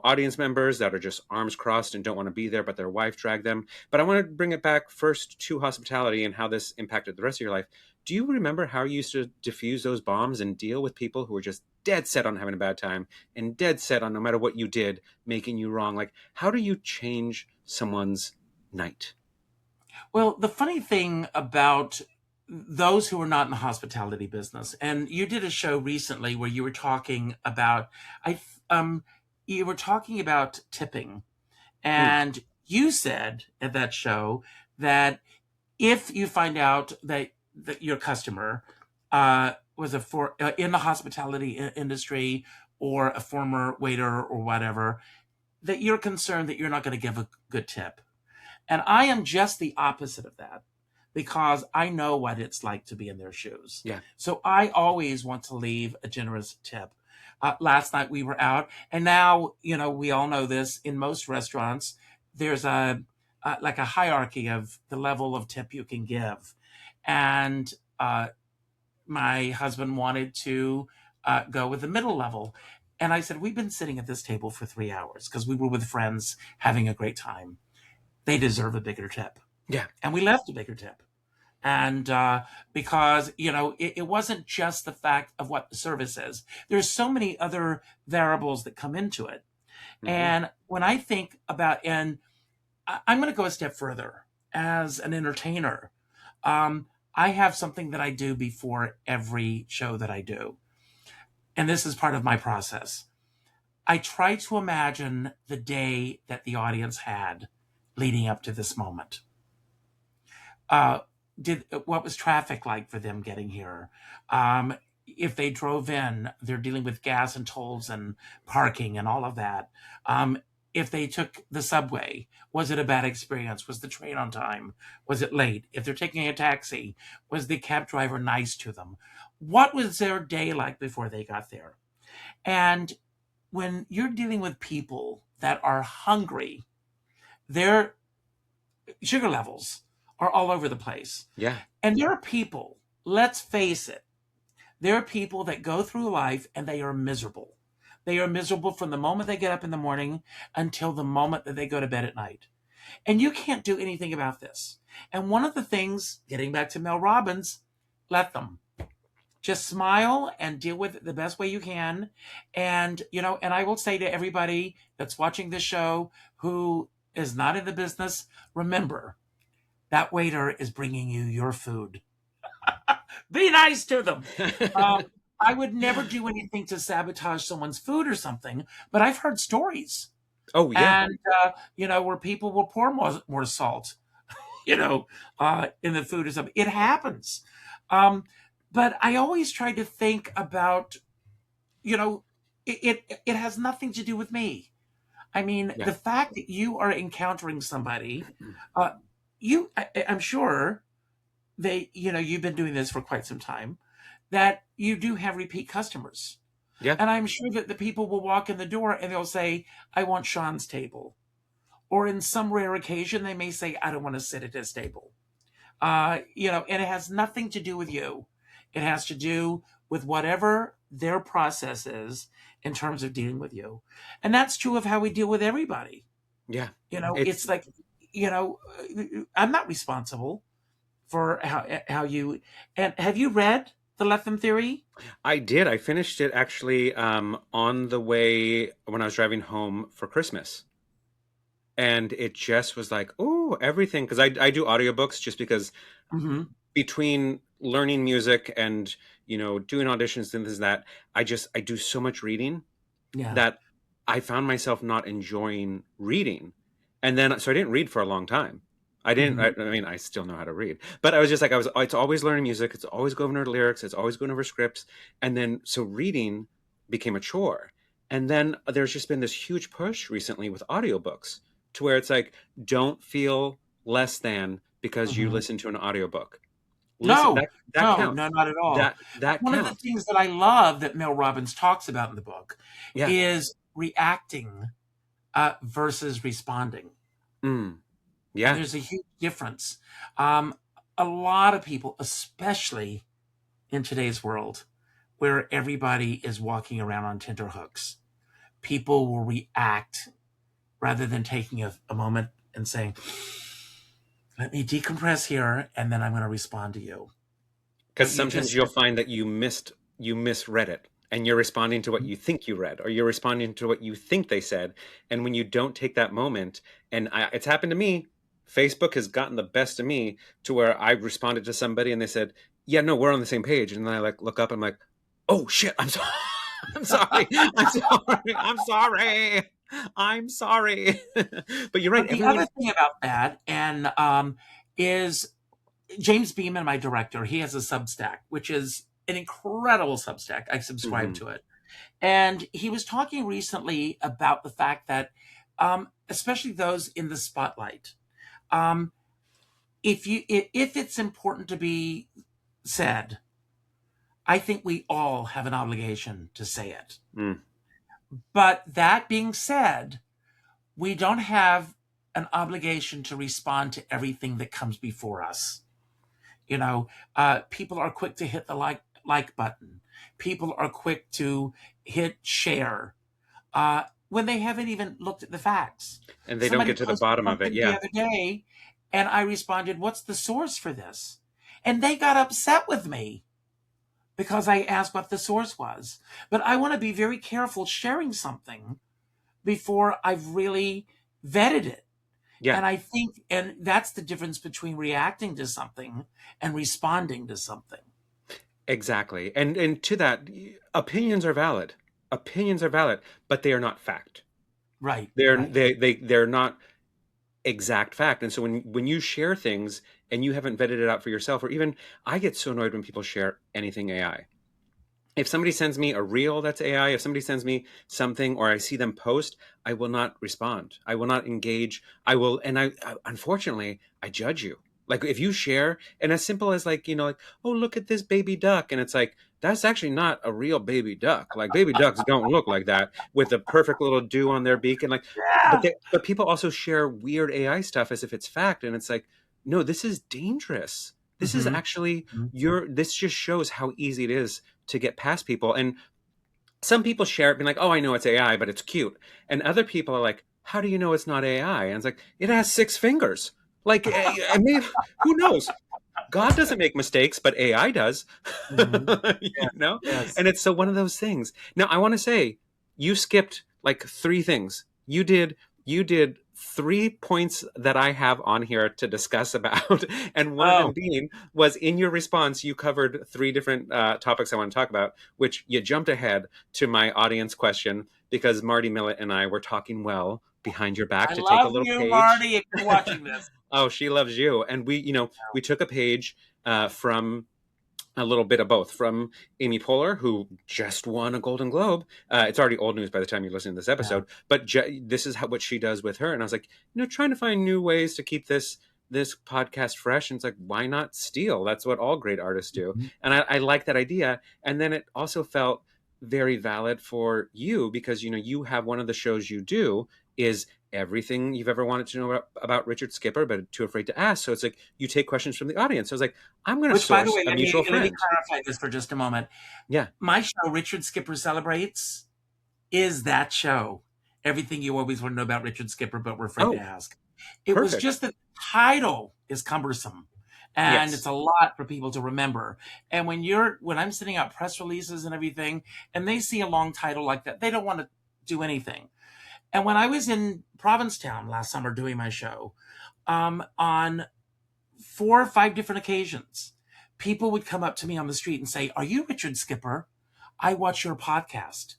audience members that are just arms crossed and don't want to be there, but their wife dragged them. But I want to bring it back first to hospitality and how this impacted the rest of your life. Do you remember how you used to diffuse those bombs and deal with people who were just dead set on having a bad time and dead set on, no matter what you did, making you wrong? Like, how do you change someone's night? Well, the funny thing about those who are not in the hospitality business, and you did a show recently where you were talking about, you were talking about tipping, and you said at that show that if you find out that your customer was in the hospitality industry, or a former waiter or whatever, that you're concerned that you're not going to give a good tip. And I am just the opposite of that, because I know what it's like to be in their shoes. Yeah. So I always want to leave a generous tip. Last night we were out, and now, we all know this, in most restaurants, there's like a hierarchy of the level of tip you can give. And my husband wanted to go with the middle level. And I said, we've been sitting at this table for 3 hours because we were with friends having a great time. They deserve a bigger tip. Yeah. And we left a bigger tip. And because, it wasn't just the fact of what the service is. There's so many other variables that come into it. Mm-hmm. And when I think about, and I'm going to go a step further as an entertainer, I have something that I do before every show that I do. And this is part of my process. I try to imagine the day that the audience had leading up to this moment. What was traffic like for them getting here? If they drove in, they're dealing with gas and tolls and parking and all of that. If they took the subway, was it a bad experience? Was the train on time? Was it late? If they're taking a taxi, was the cab driver nice to them? What was their day like before they got there? And when you're dealing with people that are hungry, their sugar levels are all over the place. Yeah. And there are people, let's face it, there are people that go through life and they are miserable. They are miserable from the moment they get up in the morning until the moment that they go to bed at night. And you can't do anything about this. And one of the things, getting back to Mel Robbins, let them. Just smile and deal with it the best way you can. And, and I will say to everybody that's watching this show who is not in the business, remember, that waiter is bringing you your food. Be nice to them. I would never do anything to sabotage someone's food or something, but I've heard stories. Oh, yeah. And, where people will pour more salt, in the food or something. It happens. But I always try to think about, it has nothing to do with me. I mean, the fact that you are encountering somebody, I'm sure you've been doing this for quite some time, that you do have repeat customers. Yeah. And I'm sure that the people will walk in the door and they'll say, I want Sean's table. Or in some rare occasion, they may say, I don't want to sit at his table. And it has nothing to do with you. It has to do with whatever their process is in terms of dealing with you. And that's true of how we deal with everybody. Yeah. It's like, I'm not responsible for how you, and have you read The Let Them Theory? I did. I finished it actually on the way when I was driving home for Christmas. And it just was like, oh, everything. Because I do audiobooks just because Mm-hmm. between learning music and, doing auditions and this and that, I do so much reading Yeah. that I found myself not enjoying reading. And then, so I didn't read for a long time. I didn't, Mm-hmm. I mean, I still know how to read, but I was just like, it's always learning music. It's always going over lyrics. It's always going over scripts. And then, so reading became a chore. And then there's just been this huge push recently with audiobooks to where it's like, don't feel less than because you Mm-hmm. listen to an audiobook. Listen, No, that no, counts. no, not at all. That One of the counts. things that I love that Mel Robbins talks about in the book Yeah. is reacting versus responding. Yeah. There's a huge difference. A lot of people, especially in today's world, where everybody is walking around on tenterhooks, people will react rather than taking a moment and saying, let me decompress here, and then I'm going to respond to you. Because sometimes you'll find that you misread it, and you're responding to what you think you read, or you're responding to what you think they said. And when you don't take that moment, and it's happened to me, Facebook has gotten the best of me to where I responded to somebody and they said, yeah, no, we're on the same page. And then I look up, I'm like, oh shit, I'm sorry. I'm sorry. I'm sorry. I'm sorry. But you're right. But the other thing about that is James Beeman, my director, he has a Substack, which is an incredible Substack. I subscribe to it. And he was talking recently about the fact that, especially those in the spotlight, if it's important to be said, I think we all have an obligation to say it. But that being said, we don't have an obligation to respond to everything that comes before us. People are quick to hit the like button. People are quick to hit share when they haven't even looked at the facts. And they don't get to the bottom of it. Yeah. The other day, and I responded, "What's the source for this?" And they got upset with me because I asked what the source was. But I want to be very careful sharing something before I've really vetted it. Yeah. And I think, and that's the difference between reacting to something and responding to something. Exactly. And to that, opinions are valid. Opinions are valid, but they are not fact. Right. They're not exact fact. And so when you share things and you haven't vetted it out for yourself, or even I get so annoyed when people share anything AI. If somebody sends me a reel that's AI, if somebody sends me something or I see them post, I will not respond. I will not engage. I unfortunately, I judge you. Like if you share, and as simple as like, oh, look at this baby duck. And it's like, that's actually not a real baby duck. Like baby ducks don't look like that with a perfect little dew on their beak. And like, but people also share weird AI stuff as if it's fact. And it's like, no, this is dangerous. This is actually this just shows how easy it is to get past people. And some people share it being like, oh, I know it's AI, but it's cute. And other people are like, how do you know it's not AI? And it's like, it has 6 fingers. Like, I mean, who knows? God doesn't make mistakes, but AI does. Yes. And it's so one of those things. Now, I want to say, you skipped like 3 things. You did 3 points that I have on here to discuss about. And one of them being was in your response, you covered 3 different topics I want to talk about, which you jumped ahead to my audience question because Marty Millett and I were talking well behind your back to take a little page. Marty, if you're watching this. Oh, she loves you. And we took a page from a little bit of both from Amy Poehler, who just won a Golden Globe. It's already old news by the time you listen to this episode, but this is what she does with her. And I was like, trying to find new ways to keep this this podcast fresh. And it's like, why not steal? That's what all great artists do. Mhm. And I like that idea. And then it also felt very valid for you because, you have one of the shows you do is everything you've ever wanted to know about Richard Skipper, but too afraid to ask. So it's like you take questions from the audience. So I was like, I'm going to Which, by the source way, a mutual let me friend. clarify this for just a moment. Yeah. My show, Richard Skipper Celebrates, is that show. Everything you always want to know about Richard Skipper, but we're afraid to ask. It was Perfect. just that the title is cumbersome. And Yes. it's a lot for people to remember. And when I'm sending out press releases and everything, and they see a long title like that, they don't want to do anything. And when I was in Provincetown last summer doing my show, on 4 or 5 different occasions, people would come up to me on the street and say, "Are you Richard Skipper? I watch your podcast."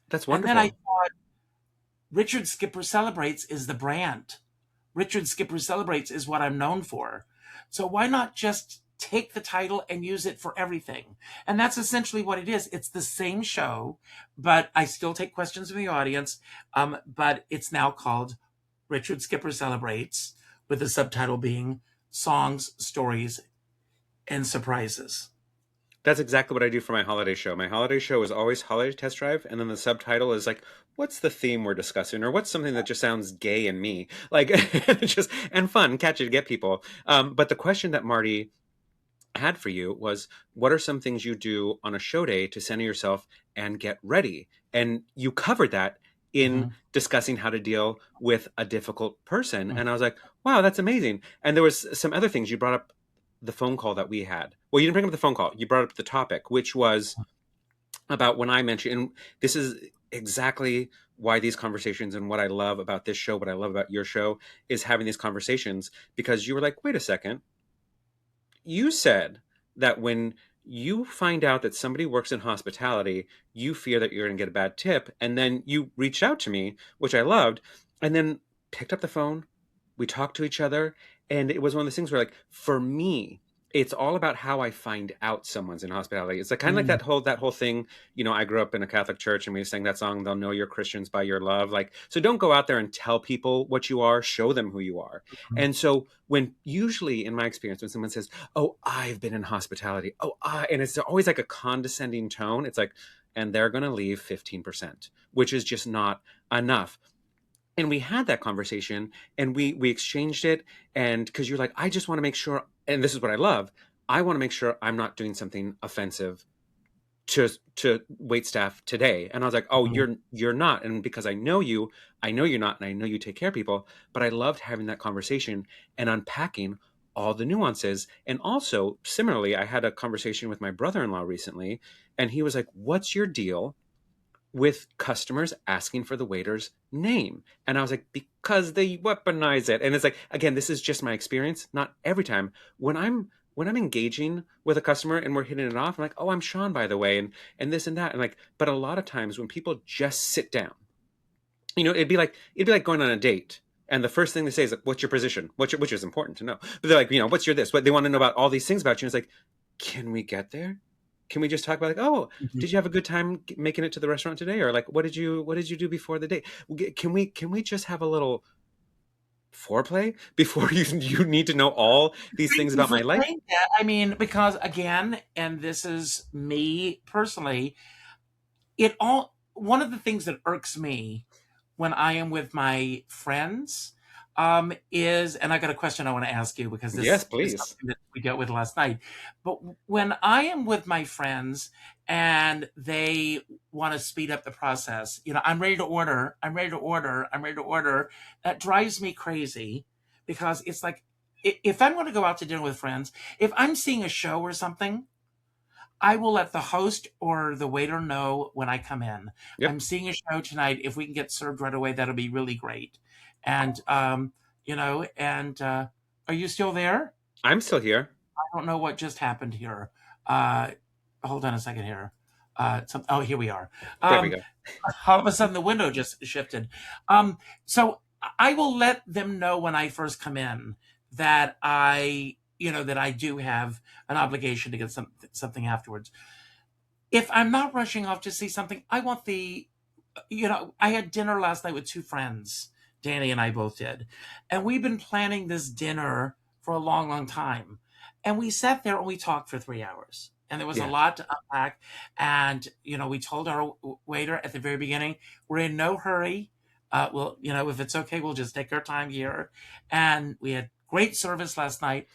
That's And wonderful. then I thought, Richard Skipper Celebrates is the brand. Richard Skipper Celebrates is what I'm known for. So why not just take the title and use it for everything? And that's essentially what it is. It's the same show, but I still take questions from the audience. But it's now called Richard Skipper Celebrates, with the subtitle being Songs, Stories, and Surprises. That's exactly what I do for my holiday show. My holiday show is always Holiday Test Drive, and then the subtitle is like, what's the theme we're discussing, or what's something that just sounds gay and me, like just and fun, catchy to get people. But the question that Marty had for you was, what are some things you do on a show day to center yourself and get ready? And you covered that in discussing how to deal with a difficult person. And I was like, wow, that's amazing. And there was some other things you brought up. The phone call that we had. Well, you didn't bring up the phone call. You brought up the topic, which was about when I mentioned, and this is exactly why these conversations and what I love about this show, what I love about your show is having these conversations, because you were like, wait a second. You said that when you find out that somebody works in hospitality, you fear that you're going to get a bad tip. And then you reached out to me, which I loved, and then picked up the phone. We talked to each other. And it was one of those things where, like, for me, it's all about how I find out someone's in hospitality. It's like kind of like that whole thing. I grew up in a Catholic church, and we sang that song, "They'll know you're Christians by your love." Like, so don't go out there and tell people what you are. Show them who you are. And so when usually in my experience, when someone says, "Oh, I've been in hospitality," and it's always like a condescending tone. It's like, and they're going to leave 15%, which is just not enough. And we had that conversation, and we exchanged it. And because you're like, I just want to make sure, and this is what I love, I want to make sure I'm not doing something offensive to wait staff today. And I was like, oh, you're not. And because I know you're not, and I know you take care of people. But I loved having that conversation and unpacking all the nuances. And also, similarly, I had a conversation with my brother-in-law recently, and he was like, what's your deal with customers asking for the waiter's name? And I was like, because they weaponize it. And it's like, again, this is just my experience. Not every time. When I'm engaging with a customer and we're hitting it off, I'm like, oh, I'm Sean, by the way, and this and that. And like, but a lot of times when people just sit down, it'd be like going on a date. And the first thing they say is like, what's your position? Which is important to know. But they're like, what's your this? But they want to know about all these things about you. And it's like, can we get there? Can we just talk about like, oh, did you have a good time making it to the restaurant today? Or like, what did you do before the date? Can we just have a little foreplay before you need to know all these things about my life? That. I mean, because again, and this is me personally, one of the things that irks me when I am with my friends is, and I got a question I want to ask you, because this Yes, please. is something that we dealt with last night. But when I am with my friends and they want to speed up the process, I'm ready to order. That drives me crazy, because it's like, if I'm going to go out to dinner with friends, if I'm seeing a show or something, I will let the host or the waiter know when I come in. Yep. I'm seeing a show tonight. If we can get served right away, that'll be really great. And, are you still there? I'm still here. I don't know what just happened here. Hold on a second here. Here we are. There we go. All of a sudden the window just shifted. So I will let them know when I first come in that I do have an obligation to get something afterwards. If I'm not rushing off to see something, I want I had dinner last night with 2 friends. Danny and I both did. And we've been planning this dinner for a long, long time. And we sat there and we talked for 3 hours. And there was a Yeah. lot to unpack. And, we told our waiter at the very beginning, we're in no hurry. Well, if it's okay, we'll just take our time here. And we had great service last night.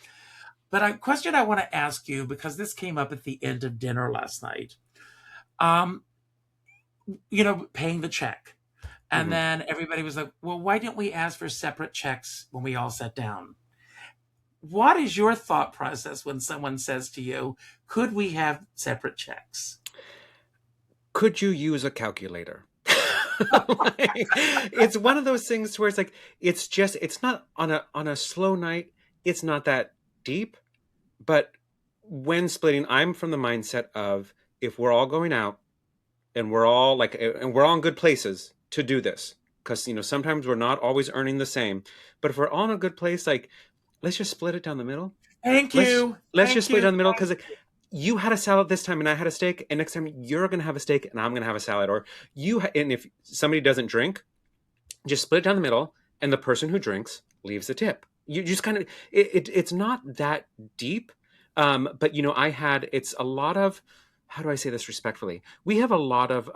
But a question I want to ask you, because this came up at the end of dinner last night, um, paying the check. And Mhm. then everybody was like, well, why didn't we ask for separate checks when we all sat down? What is your thought process when someone says to you, could we have separate checks? Could you use a calculator? It's one of those things where it's like it's not on a slow night, it's not that deep, but when splitting, I'm from the mindset of if we're all going out and we're all in good places to do this, because sometimes we're not always earning the same, but if we're all in a good place, like let's just split it down the middle. Thank Let's you. let's just Thank split it you. down the middle because you had a salad this time and I had a steak, and next time you're gonna have a steak and I'm gonna have a salad, or and if somebody doesn't drink, just split it down the middle, and the person who drinks leaves the tip. You just kind of it's not that deep, but it's a lot of, how do I say this respectfully? We have a lot of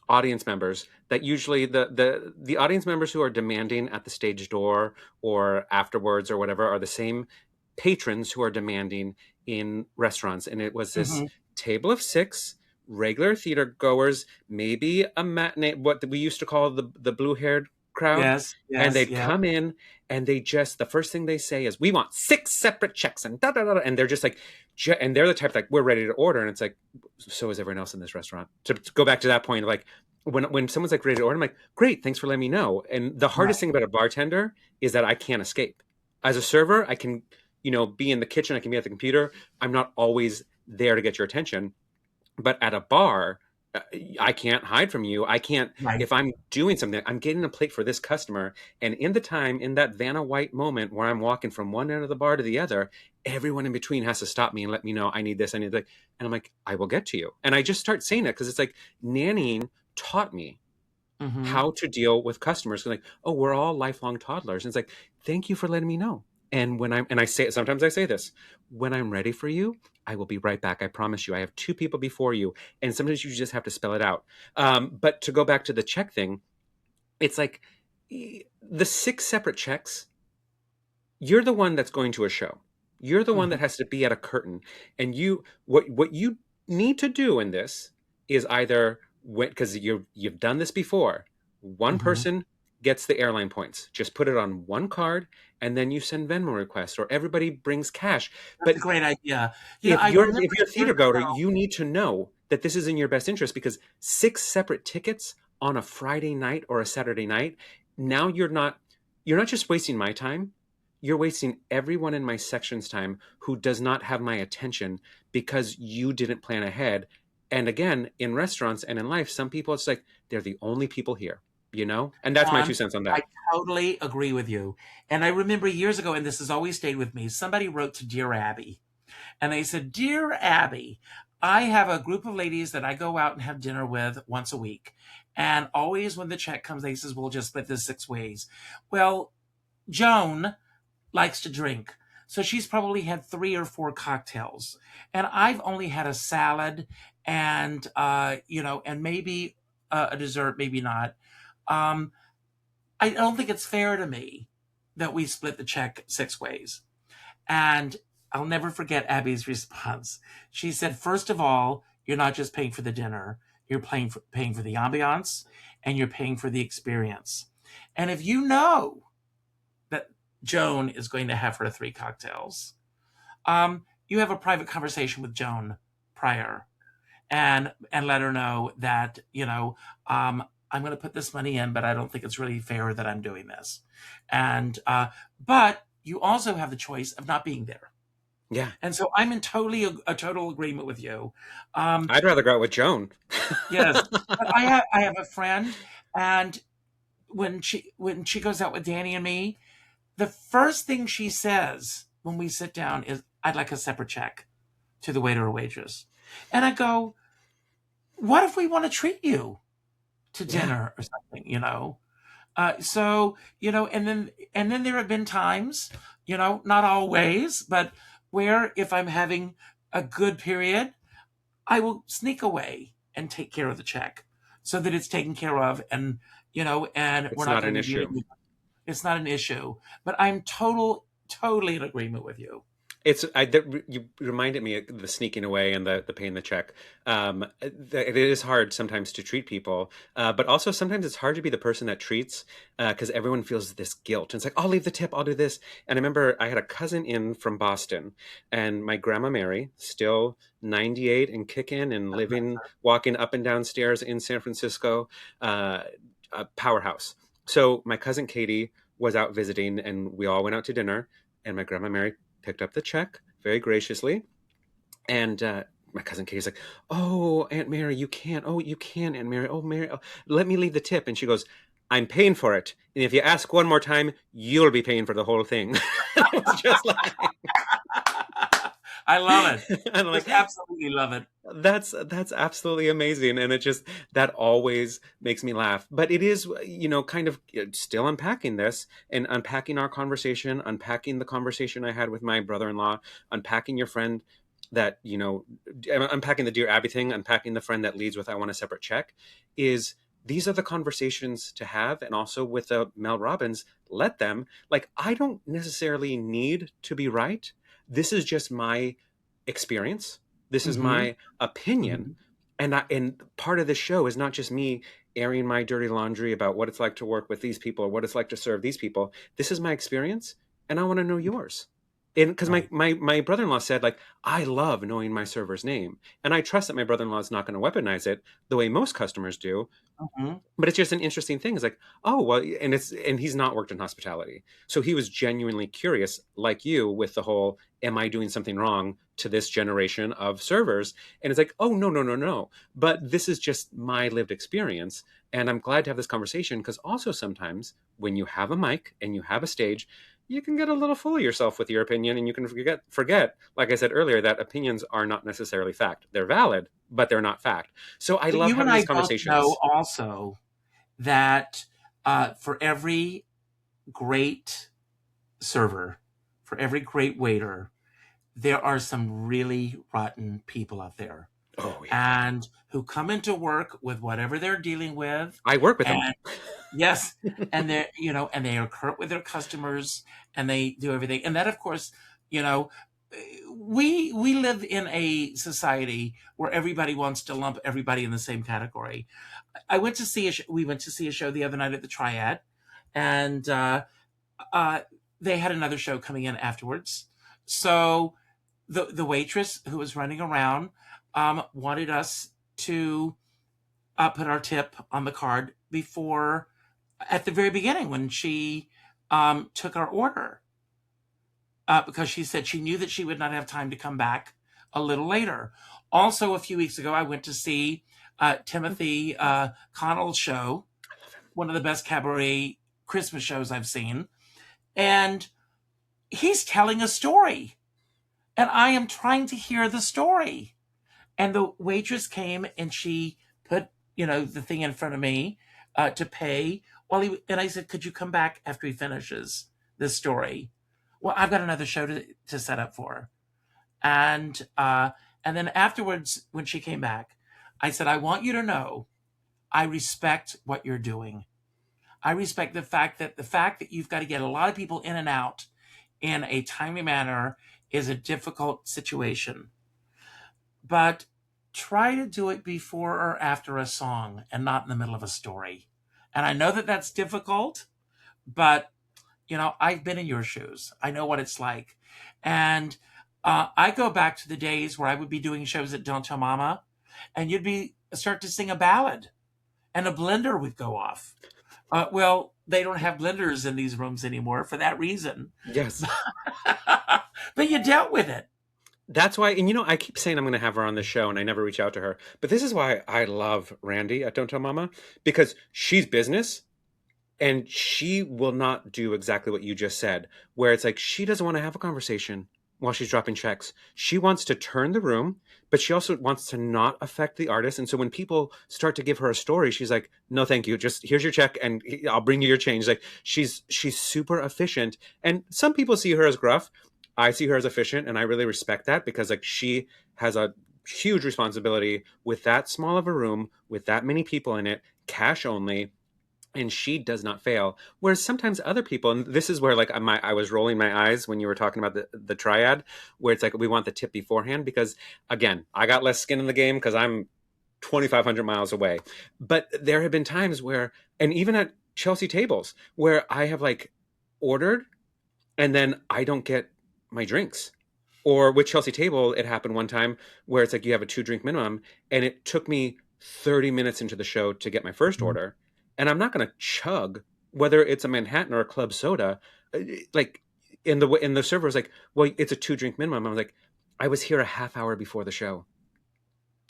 audience members that usually the audience members who are demanding at the stage door or afterwards or whatever are the same patrons who are demanding in restaurants. And it was this Hmm. table of 6 regular theater goers, maybe a matinee, what we used to call the blue-haired crowd, Yes, and yes, they'd yeah. come in and the first thing they say is, we want 6 separate checks and da da da, and they're just like, and they're the type like, we're ready to order, and it's like, so is everyone else in this restaurant. To go back to that point of like, when someone's like ready to order, I'm like, great, thanks for letting me know. And the hardest Right. thing about a bartender is that I can't escape. As a server, I can be in the kitchen, I can be at the computer, I'm not always there to get your attention. But at a bar, I can't hide from you. I can't, Right. if I'm doing something, I'm getting a plate for this customer. And in that Vanna White moment where I'm walking from one end of the bar to the other, everyone in between has to stop me and let me know, I need this, I need that. And I'm like, I will get to you. And I just start saying it because it's like nannying taught me Hmm. how to deal with customers. Like, oh, we're all lifelong toddlers. And it's like, thank you for letting me know. And I say, sometimes I say this, when I'm ready for you, I will be right back. I promise you. I have 2 people before you. And sometimes you just have to spell it out. But to go back to the check thing, it's like the 6 separate checks, you're the one that's going to a show. You're the one Hmm. that has to be at a curtain. And what you need to do in this is either, because you've done this before, one Hmm. person gets the airline points. Just put it on one card, and then you send Venmo requests, or everybody brings cash. That's a But great idea. if I you're remember if you're a years theater goer, ago. you need to know that this is in your best interest, because 6 separate tickets on a Friday night or a Saturday night, now you're not just wasting my time, you're wasting everyone in my section's time who does not have my attention because you didn't plan ahead. And again, in restaurants and in life, some people, it's like they're the only people here. And that's my 2 John, cents on I that. totally agree with you. And I remember years ago, and this has always stayed with me, somebody wrote to Dear Abby. And they said, Dear Abby, I have a group of ladies that I go out and have dinner with once a week. And always when the check comes, they says, we'll just split this 6 ways. Well, Joan likes to drink. So she's probably had 3 or 4 cocktails. And I've only had a salad and, and maybe a dessert, maybe not. Um, I don't think it's fair to me that we split the check 6 ways. And I'll never forget Abby's response. She said, first of all, you're not just paying for the dinner, you're paying for the ambiance, and you're paying for the experience. And if you know that Joan is going to have her 3 cocktails, you have a private conversation with Joan prior, and let her know that, I'm going to put this money in, but I don't think it's really fair that I'm doing this. And but you also have the choice of not being there. Yeah. And so I'm in a total agreement with you. Um, I'd rather go out with Joan. yes, but I have a friend, and when she goes out with Danny and me, the first thing she says when we sit down is, "I'd like a separate check," to the waiter or waitress, and I go, "What if we want to treat you to Yeah. dinner or something?" So, and then there have been times, not always, but where if I'm having a good period, I will sneak away and take care of the check so that it's taken care of, and we're It's not not going an to be issue. dealing with it. It's not an issue. But I'm totally in agreement with you. You reminded me of the sneaking away and the paying the check. It is hard sometimes to treat people, but also sometimes it's hard to be the person that treats because everyone feels this guilt. And it's like, I'll leave the tip, I'll do this. And I remember I had a cousin in from Boston, and my grandma Mary, still 98 and kicking and living, walking up and down stairs in San Francisco, a powerhouse. So my cousin Katie was out visiting, and we all went out to dinner, and my grandma Mary picked up the check very graciously. And my cousin Katie's like, "Oh, Aunt Mary, you can't. Oh, you can, Aunt Mary. Oh, Mary, oh, let me leave the tip." And she goes, "I'm paying for it. And if you ask one more time, you'll be paying for the whole thing." It's just like, I love it. I'm Just like, absolutely love it. that's absolutely amazing, and it just that always makes me laugh. But it is, kind of still unpacking this and unpacking our conversation, unpacking the conversation I had with my brother-in-law, unpacking your friend that unpacking the Dear Abby thing, unpacking the friend that leads with "I want a separate check." Is these are the conversations to have, and also with Mel Robbins, let them, like, I don't necessarily need to be right. This is just my experience. This is Hmm. my opinion. Hmm. And part of this show is not just me airing my dirty laundry about what it's like to work with these people or what it's like to serve these people. This is my experience, and I want to know yours. And because my, Right. my brother-in-law said, like, I love knowing my server's name. And I trust that my brother-in-law is not going to weaponize it the way most customers do, Hmm. but it's just an interesting thing. It's like, oh well, and he's not worked in hospitality, so he was genuinely curious, like you, with the whole, am I doing something wrong to this generation of servers? And it's like, oh, no, no, no, no, but this is just my lived experience, and I'm glad to have this conversation, because also sometimes when you have a mic and you have a stage, you can get a little full of yourself with your opinion, and you can forget, like I said earlier, that opinions are not necessarily fact. They're valid, but they're not fact. So I But love you and having these I both know conversations. also that for every great server, for every great waiter, there are some really rotten people out there, Oh yeah. and who come into work with whatever they're dealing with. I work with them. And yes, and they are curt with their customers, and they do everything. And that, of course, you know, we live in a society where everybody wants to lump everybody in the same category. We went to see a show the other night at the Triad, and uh, they had another show coming in afterwards. So the waitress who was running around wanted us to put our tip on the card before, at the very beginning, when she took our order, because she said she knew that she would not have time to come back a little later. Also, a few weeks ago, I went to see Timothy Connell's show, one of the best cabaret Christmas shows I've seen. And he's telling a story, and I am trying to hear the story. And the waitress came and she put, the thing in front of me to pay. And I said, "Could you come back after he finishes this story?" "Well, I've got another show to set up for." And then afterwards, when she came back, I said, "I want you to know, I respect what you're doing. I respect the fact that you've got to get a lot of people in and out in a timely manner is a difficult situation. But try to do it before or after a song and not in the middle of a story." And I know that that's difficult, but I've been in your shoes. I know what it's like. And I go back to the days where I would be doing shows at Don't Tell Mama, and you'd be start to sing a ballad, and a blender would go off. Well, they don't have blenders in these rooms anymore for that reason. Yes. But you dealt with it. That's why, and I keep saying I'm going to have her on the show, and I never reach out to her. But this is why I love Randy at Don't Tell Mama, because she's business, and she will not do exactly what you just said, where it's like she doesn't want to have a conversation while she's dropping checks. She wants to turn the room, but she also wants to not affect the artist. And so when people start to give her a story, she's like, "No, thank you. Just here's your check, and I'll bring you your change." Like she's super efficient. And some people see her as gruff. I see her as efficient, and I really respect that because like she has a huge responsibility with that small of a room, with that many people in it, cash only, and she does not fail. Whereas sometimes other people, and this is where like I was rolling my eyes when you were talking about the triad, where it's like we want the tip beforehand because again, I got less skin in the game because I'm 2,500 miles away. But there have been times where, and even at Chelsea tables, where I have like ordered and then I don't get my drinks. Or with Chelsea Table, it happened one time where it's like you have a 2-drink minimum, and it took me 30 minutes into the show to get my first order. And I'm not going to chug, whether it's a Manhattan or a club soda. Like in the server was like, well, it's a 2-drink minimum. I was like, I was here a half hour before the show,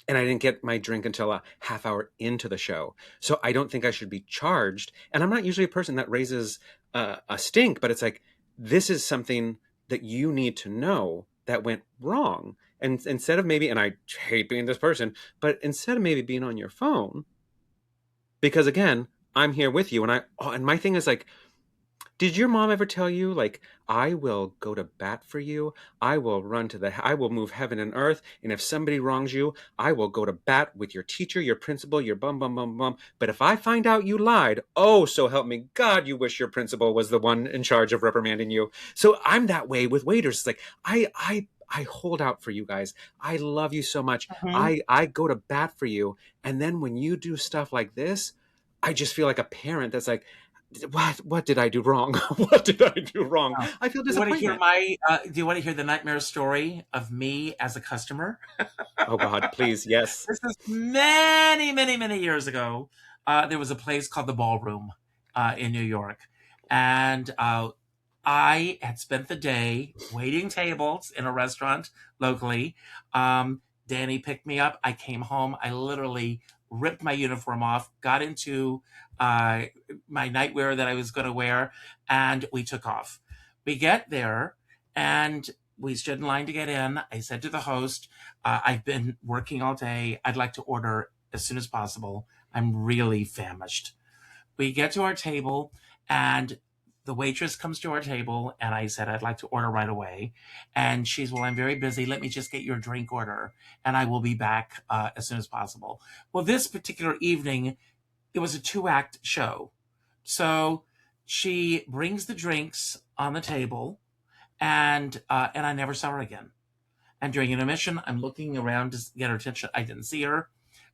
and I didn't get my drink until a half hour into the show. So I don't think I should be charged. And I'm not usually a person that raises a stink, but it's like, this is something that you need to know that went wrong. And instead of maybe, and I hate being this person, but instead of maybe being on your phone, because again, I'm here with you. And my thing is like, did your mom ever tell you, like, I will go to bat for you. I will I will move heaven and earth. And if somebody wrongs you, I will go to bat with your teacher, your principal, your bum, bum, bum, bum. But if I find out you lied, oh, so help me God, you wish your principal was the one in charge of reprimanding you. So I'm that way with waiters. It's like, I hold out for you guys. I love you so much. Mm-hmm. I go to bat for you. And then when you do stuff like this, I just feel like a parent that's like, what did I do wrong? What did I do wrong? Wow. I feel Do you want to hear disappointment. do you want to hear the nightmare story of me as a customer? Oh God, please, yes. This is many, many, many years ago. There was a place called the Ballroom in New York, and I had spent the day waiting tables in a restaurant locally. Danny picked me up. I came home. I literally ripped my uniform off, got into uh, my nightwear that I was going to wear, and we took off. We get there, and we stood in line to get in. I said to the host, I've been working all day. I'd like to order as soon as possible. I'm really famished. We get to our table, and the waitress comes to our table, and I said, I'd like to order right away. And she's, well, I'm very busy. Let me just get your drink order, and I will be back as soon as possible. Well, this particular evening, it was a 2-act show. So she brings the drinks on the table, and I never saw her again. And during intermission, I'm looking around to get her attention. I didn't see her.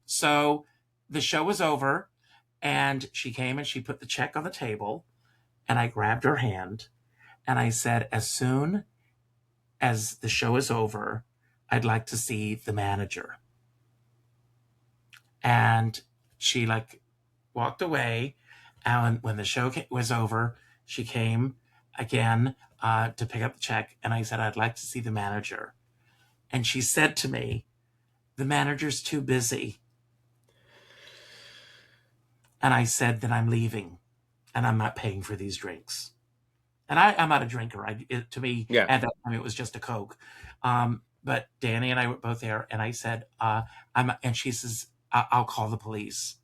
So the show was over, and she came and she put the check on the table, and I grabbed her hand, and I said, as soon as the show is over, I'd like to see the manager. And she like walked away. And when the show was over, she came again to pick up the check. And I said, I'd like to see the manager. And she said to me, the manager's too busy. And I said, then I'm leaving, and I'm not paying for these drinks. And I'm not a drinker. To me, Yeah. at that time, it was just a Coke. But Danny and I were both there, and I said, and she says, I'll call the police.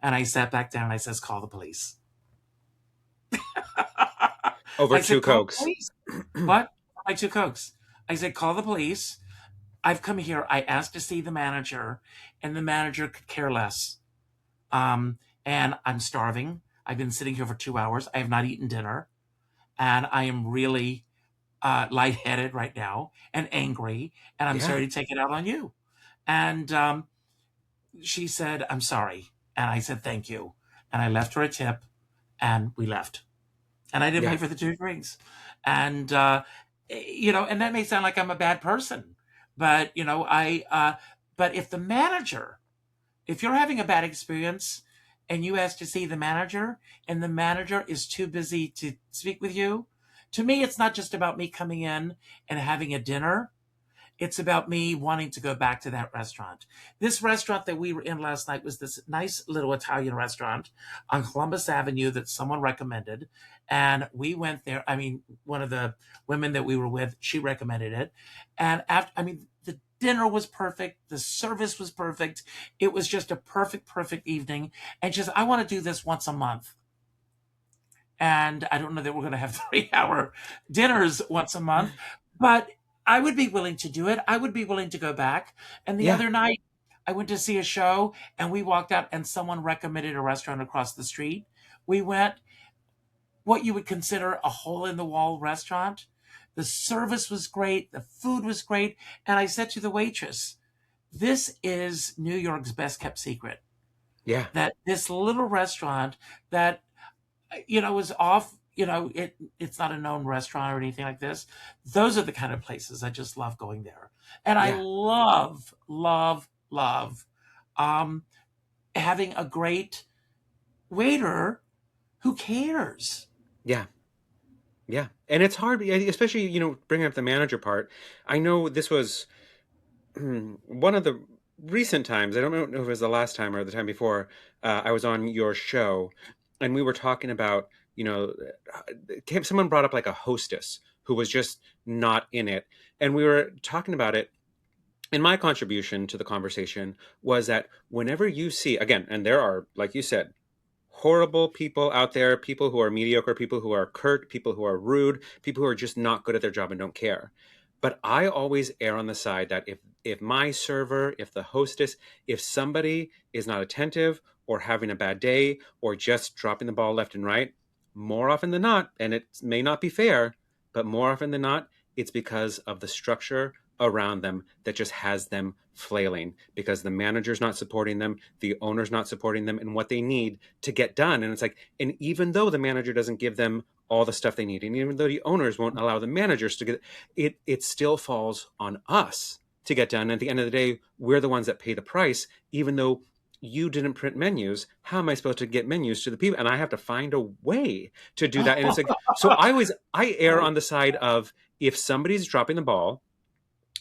And I sat back down, and I says, call the police. Over I said, 2 Cokes. What? My 2 Cokes. I said, call the police. I've come here. I asked to see the manager, and the manager could care less. And I'm starving. I've been sitting here for 2 hours. I have not eaten dinner. And I am really lightheaded right now and angry. And I'm sorry to take it out on you. And she said, I'm sorry. And I said, thank you. And I left her a tip, and we left. And I didn't pay for the 2 drinks. And, and that may sound like I'm a bad person. But, but if you're having a bad experience and you ask to see the manager and the manager is too busy to speak with you, to me, it's not just about me coming in and having a dinner. It's about me wanting to go back to that restaurant. This restaurant that we were in last night was this nice little Italian restaurant on Columbus Avenue that someone recommended. And we went there. I mean, one of the women that we were with, she recommended it. And after, I mean, the dinner was perfect. The service was perfect. It was just a perfect evening. And just, I want to do this once a month. And I don't know that we're going to have 3-hour dinners once a month, but I would be willing to do it. I would be willing to go back. And the Yeah. other night, I went to see a show and we walked out and someone recommended a restaurant across the street. We went, what you would consider a hole in the wall restaurant. The service was great. The food was great. And I said to the waitress, this is New York's best kept secret. Yeah. That this little restaurant that, was off, it's not a known restaurant or anything like this. Those are the kind of places I just love going there. And I Yeah. love having a great waiter who cares. Yeah. Yeah. And it's hard, especially, bringing up the manager part. I know this was one of the recent times. I don't know if it was the last time or the time before, I was on your show and we were talking about, someone brought up like a hostess who was just not in it. And we were talking about it. And my contribution to the conversation was that whenever you see, again, and there are, like you said, horrible people out there, people who are mediocre, people who are curt, people who are rude, people who are just not good at their job and don't care. But I always err on the side that if my server, if the hostess, if somebody is not attentive or having a bad day or just dropping the ball left and right, more often than not, and it may not be fair, but more often than not, it's because of the structure around them that just has them flailing because the manager's not supporting them, the owner's not supporting them in what they need to get done. And it's like, and even though the manager doesn't give them all the stuff they need, and even though the owners won't allow the managers to get it, it still falls on us to get done. And at the end of the day, we're the ones that pay the price, even though you didn't print menus. How am I supposed to get menus to the people? And I have to find a way to do that. And it's like, so I err on the side of if somebody's dropping the ball,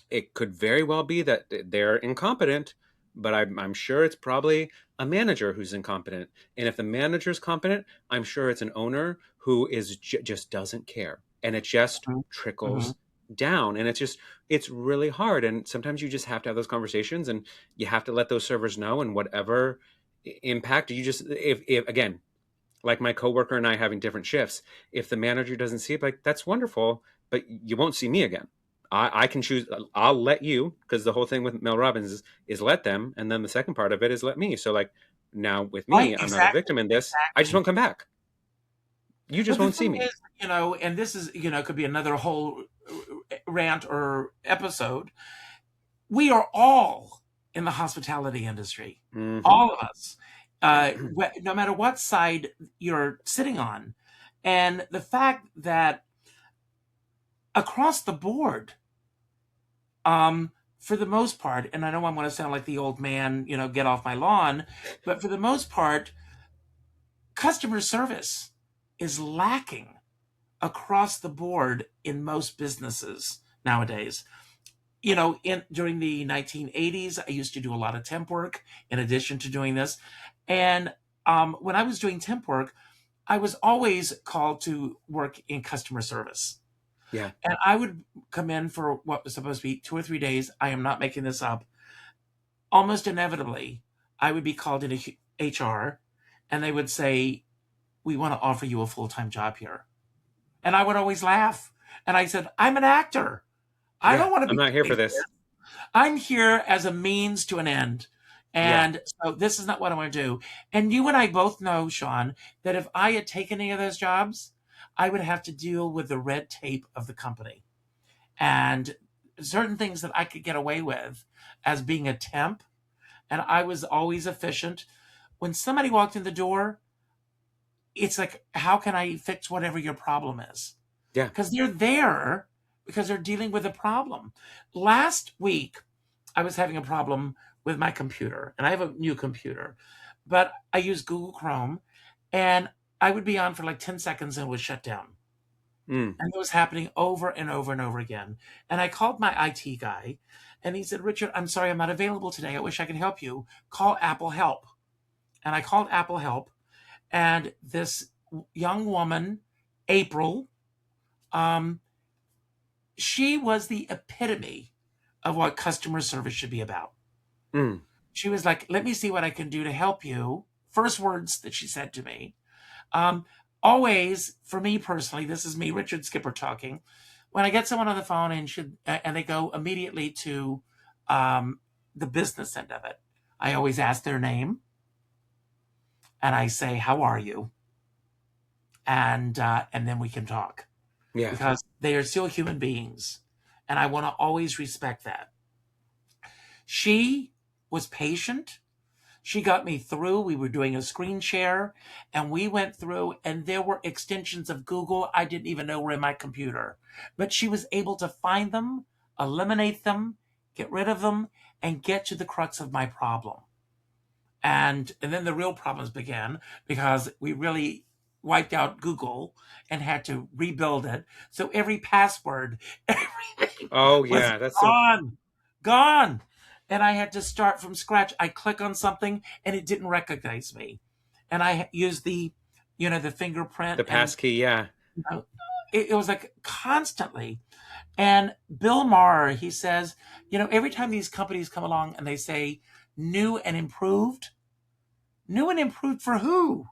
it could very well be that they're incompetent, but I'm sure it's probably a manager who's incompetent. And if the manager's competent, I'm sure it's an owner who is just doesn't care. And it just trickles down. And it's really hard. And sometimes you just have to have those conversations and you have to let those servers know, and whatever impact if again, like my coworker and I having different shifts, if the manager doesn't see it, like, that's wonderful, but you won't see me again. I can choose. I'll let you, because the whole thing with Mel Robbins is let them, and then the second part of it is let me. So like now with me, Right, I'm not a victim in this. I just won't come back. You just won't see me. Is, and this is, could be another whole rant or episode. We are all in the hospitality industry, all of us, no matter what side you're sitting on. And the fact that across the board, for the most part, and I know I'm going to sound like the old man, get off my lawn, but for the most part, customer service is lacking across the board in most businesses nowadays. During the 1980s, I used to do a lot of temp work in addition to doing this. And when I was doing temp work, I was always called to work in customer service. Yeah. And I would come in for what was supposed to be 2 or 3 days. I am not making this up. Almost inevitably, I would be called into HR and they would say, we want to offer you a full-time job here. And I would always laugh. And I said, I'm an actor. I don't want to be. I'm not here for this. I'm here as a means to an end. And so this is not what I want to do. And you and I both know, Sean, that if I had taken any of those jobs, I would have to deal with the red tape of the company and certain things that I could get away with as being a temp. And I was always efficient. When somebody walked in the door, it's like, how can I fix whatever your problem is? Yeah. Because they're there because they're dealing with a problem. Last week, I was having a problem with my computer, and I have a new computer, but I use Google Chrome, and I would be on for like 10 seconds and it would shut down. Mm. And it was happening over and over and over again. And I called my IT guy and he said, Richard, I'm sorry, I'm not available today. I wish I could help you. Call Apple Help. And I called Apple Help. And this young woman, April, um, she was the epitome of what customer service should be about. Mm. She was like, let me see what I can do to help you. First words that she said to me. Um, Always, for me personally, this is me, Richard Skipper, talking. When I get someone on the phone and they go immediately to the business end of it, I always ask their name and I say, "How are you?" And then we can talk Yeah. because they are still human beings, and I want to always respect that. She was patient. She got me through. We were doing a screen share and we went through, and there were extensions of Google I didn't even know were in my computer. But she was able to find them, eliminate them, get rid of them, and get to the crux of my problem. And then the real problems began because we really wiped out Google and had to rebuild it. So every password, everything Oh was yeah, that's so. gone. And I had to start from scratch. I click on something and it didn't recognize me. And I used the fingerprint, The and passkey, yeah. it was like constantly. And Bill Maher, he says, every time these companies come along and they say new and improved, new and improved for who?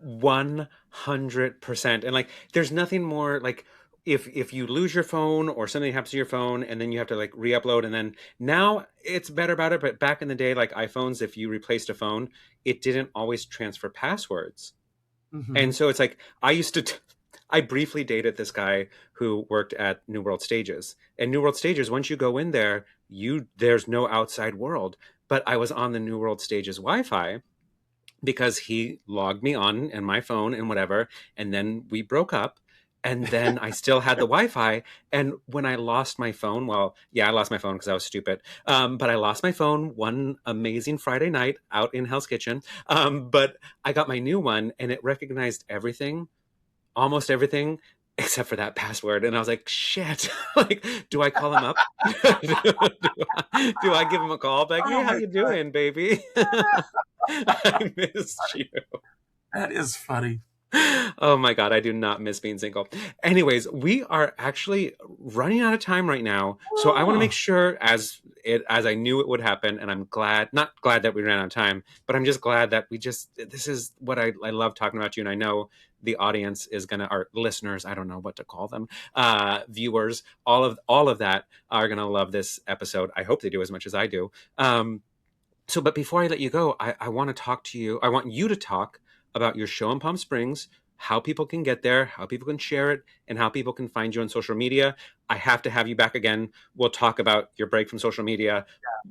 100%. And like, there's nothing more like if you lose your phone or something happens to your phone and then you have to like re-upload, and then now it's better about it, but back in the day, like iPhones, if you replaced a phone, it didn't always transfer passwords. Mm-hmm. And so it's like I briefly dated this guy who worked at New World Stages. And New World Stages, once you go in there, there's no outside world. But I was on the New World Stages Wi-Fi because he logged me on and my phone and whatever, and then we broke up. And then I still had the Wi-Fi. And when I lost my phone, well, yeah, I lost my phone because I was stupid. But I lost my phone one amazing Friday night out in Hell's Kitchen. But I got my new one, and it recognized everything, almost everything, except for that password. And I was like, shit. Like, do I call him up? Do I give him a call? Like, hey, Oh how my you God, doing, baby? I missed you. that is funny. Oh my God, I do not miss being single. Anyways, we are actually running out of time right now. So I want to make Oh, sure, as I knew it would happen, and I'm glad, not glad that we ran out of time, but I'm just glad that this is what I love talking about you. And I know the audience is gonna, our listeners, I don't know what to call them, viewers, all of that are gonna love this episode. I hope they do as much as I do. But before I let you go, I want to talk to you. I want you to talk about your show in Palm Springs, how people can get there, how people can share it, and how people can find you on social media. I have to have you back again. We'll talk about your break from social media.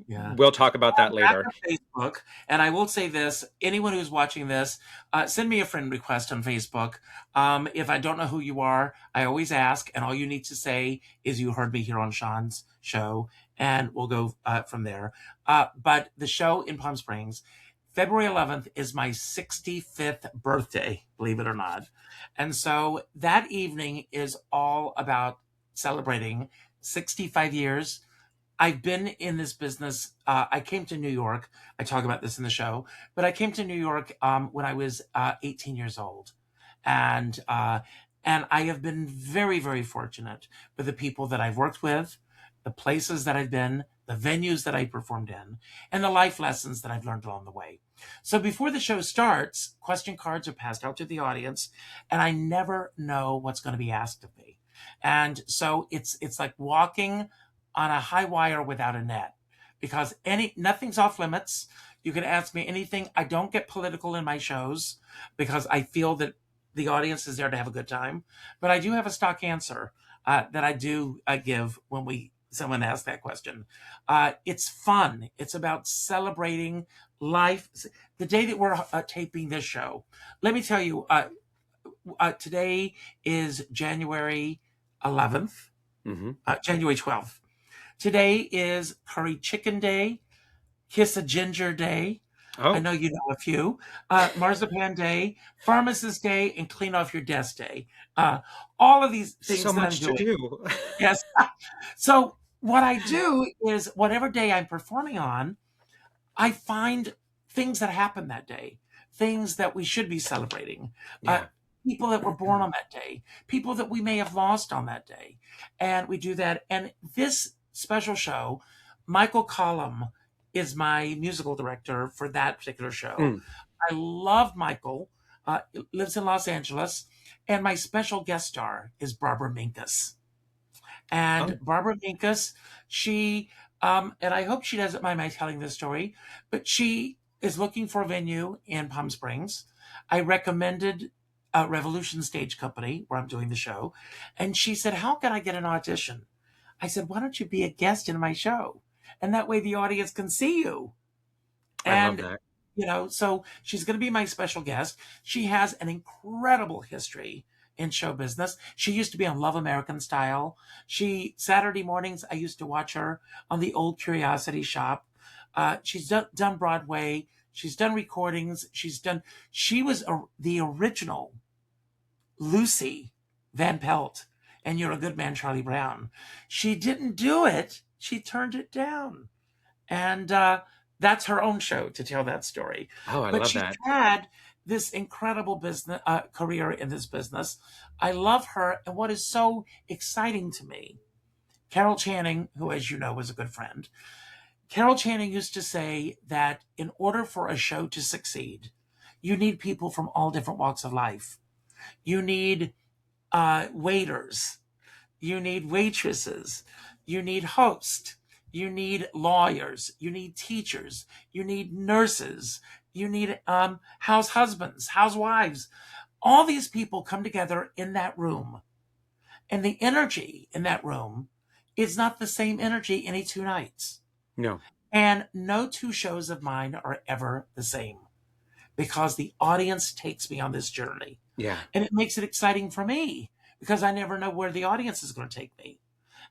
yeah. We'll talk about that Back later. on Facebook, and I will say this: anyone who's watching this, send me a friend request on Facebook. If I don't know who you are, I always ask, and all you need to say is you heard me here on Sean's show, and we'll go from there. But the show in Palm Springs, February 11th, is my 65th birthday, believe it or not. And so that evening is all about celebrating 65 years. I've been in this business. I came to New York. I talk about this in the show, but I came to New York when I was 18 years old, and I have been very, very fortunate with the people that I've worked with, the places that I've been, the venues that I performed in, and the life lessons that I've learned along the way. So before the show starts, question cards are passed out to the audience, and I never know what's going to be asked of me. And so it's like walking on a high wire without a net, because nothing's off limits. You can ask me anything. I don't get political in my shows because I feel that the audience is there to have a good time. But I do have a stock answer that I do give when someone asks that question. It's fun. It's about celebrating life. The day that we're taping this show, let me tell you, today is January 11th, Hmm. January 12th. Today is Curry Chicken Day, Kiss a Ginger Day. I Oh, know you know a few. Marzipan Day, Pharmacist Day, and Clean Off Your Desk Day. Uh, all of these so things that I'm much to doing. do. Yes. So what I do is whatever day I'm performing on, I find things that happen that day, things that we should be celebrating, uh, Yeah. people that were born on that day, people that we may have lost on that day. And we do that. And this special show, Michael Collum is my musical director for that particular show. Mm. I love Michael, lives in Los Angeles. And my special guest star is Barbara Minkus. And Oh, Barbara Minkus, she, and I hope she doesn't mind my telling this story, but she is looking for a venue in Palm Springs. I recommended Revolution Stage Company, where I'm doing the show. And she said, "How can I get an audition?" I said, "Why don't you be a guest in my show? And that way the audience can see you." I love And, that. so she's going to be my special guest. She has an incredible history in show business. She used to be on Love American Style. Saturday mornings, I used to watch her on the Old Curiosity Shop. She's done Broadway. She's done recordings. She was the original Lucy Van Pelt and You're a Good Man, Charlie Brown. She didn't do it. She turned it down. And that's her own show to tell that story. Oh, I But love she's that. had this incredible business career in this business. I love her, and what is so exciting to me, Carol Channing, who, as you know, was a good friend. Carol Channing used to say that in order for a show to succeed, you need people from all different walks of life. You need waiters. You need waitresses. You need hosts. You need lawyers. You need teachers. You need nurses. You need house husbands, housewives. All these people come together in that room. And the energy in that room is not the same energy any two nights. No. And no two shows of mine are ever the same because the audience takes me on this journey. Yeah. And it makes it exciting for me because I never know where the audience is going to take me.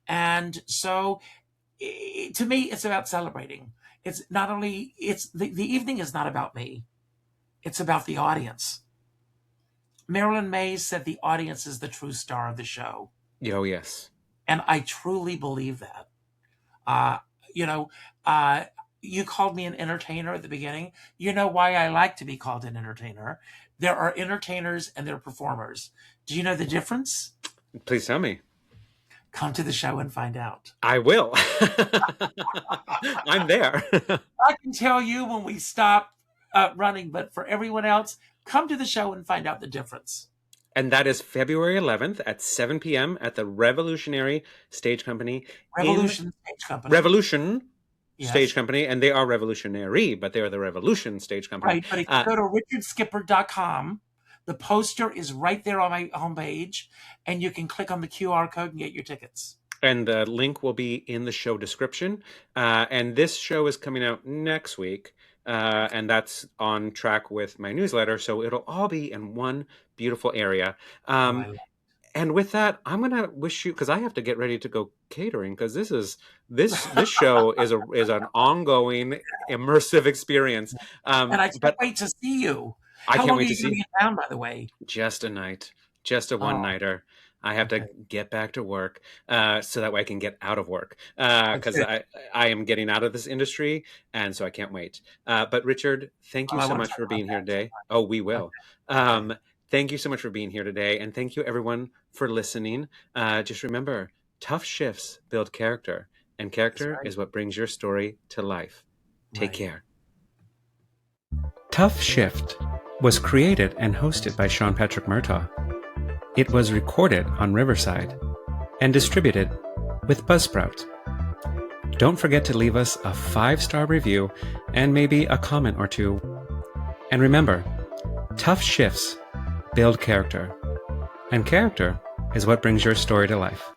And so to me, it's about celebrating. It's not only, the evening is not about me. It's about the audience. Marilyn Mays said the audience is the true star of the show. Oh, yes. And I truly believe that. Uh, you know, uh, you called me an entertainer at the beginning. You know why I like to be called an entertainer. There are entertainers and there are performers. Do you know the difference? Please tell me. Come to the show and find out. I will. I'm there. I can tell you when we stop running, but for everyone else, come to the show and find out the difference. And that is February 11th at 7 p.m. at the Revolutionary Stage Company. Revolution Stage Company. Revolution Yes. Stage Company, and they are revolutionary, but they are the Revolution Stage Company. Right, but if you go to richardskipper.com, the poster is right there on my homepage, and you can click on the QR code and get your tickets. And the link will be in the show description. And this show is coming out next week. And that's on track with my newsletter. So it'll all be in one beautiful area. And with that, I'm going to wish you, because I have to get ready to go catering, because this show is an ongoing immersive experience. And I can't wait to see you. I How can't long wait are to you see going to be in town, by the way? Just a night, just a one-nighter. I have to get back to work so that way I can get out of work because I am getting out of this industry, and so I can't wait. But Richard, thank you so much for being here today. Oh, we will. Thank you so much for being here today, and thank you everyone for listening. Just remember, tough shifts build character, and character is what brings your story to life. Take care. Tough Shift was created and hosted by Sean Patrick Murtagh. It was recorded on Riverside and distributed with Buzzsprout. Don't forget to leave us a 5-star review and maybe a comment or two. And remember, tough shifts build character, and character is what brings your story to life.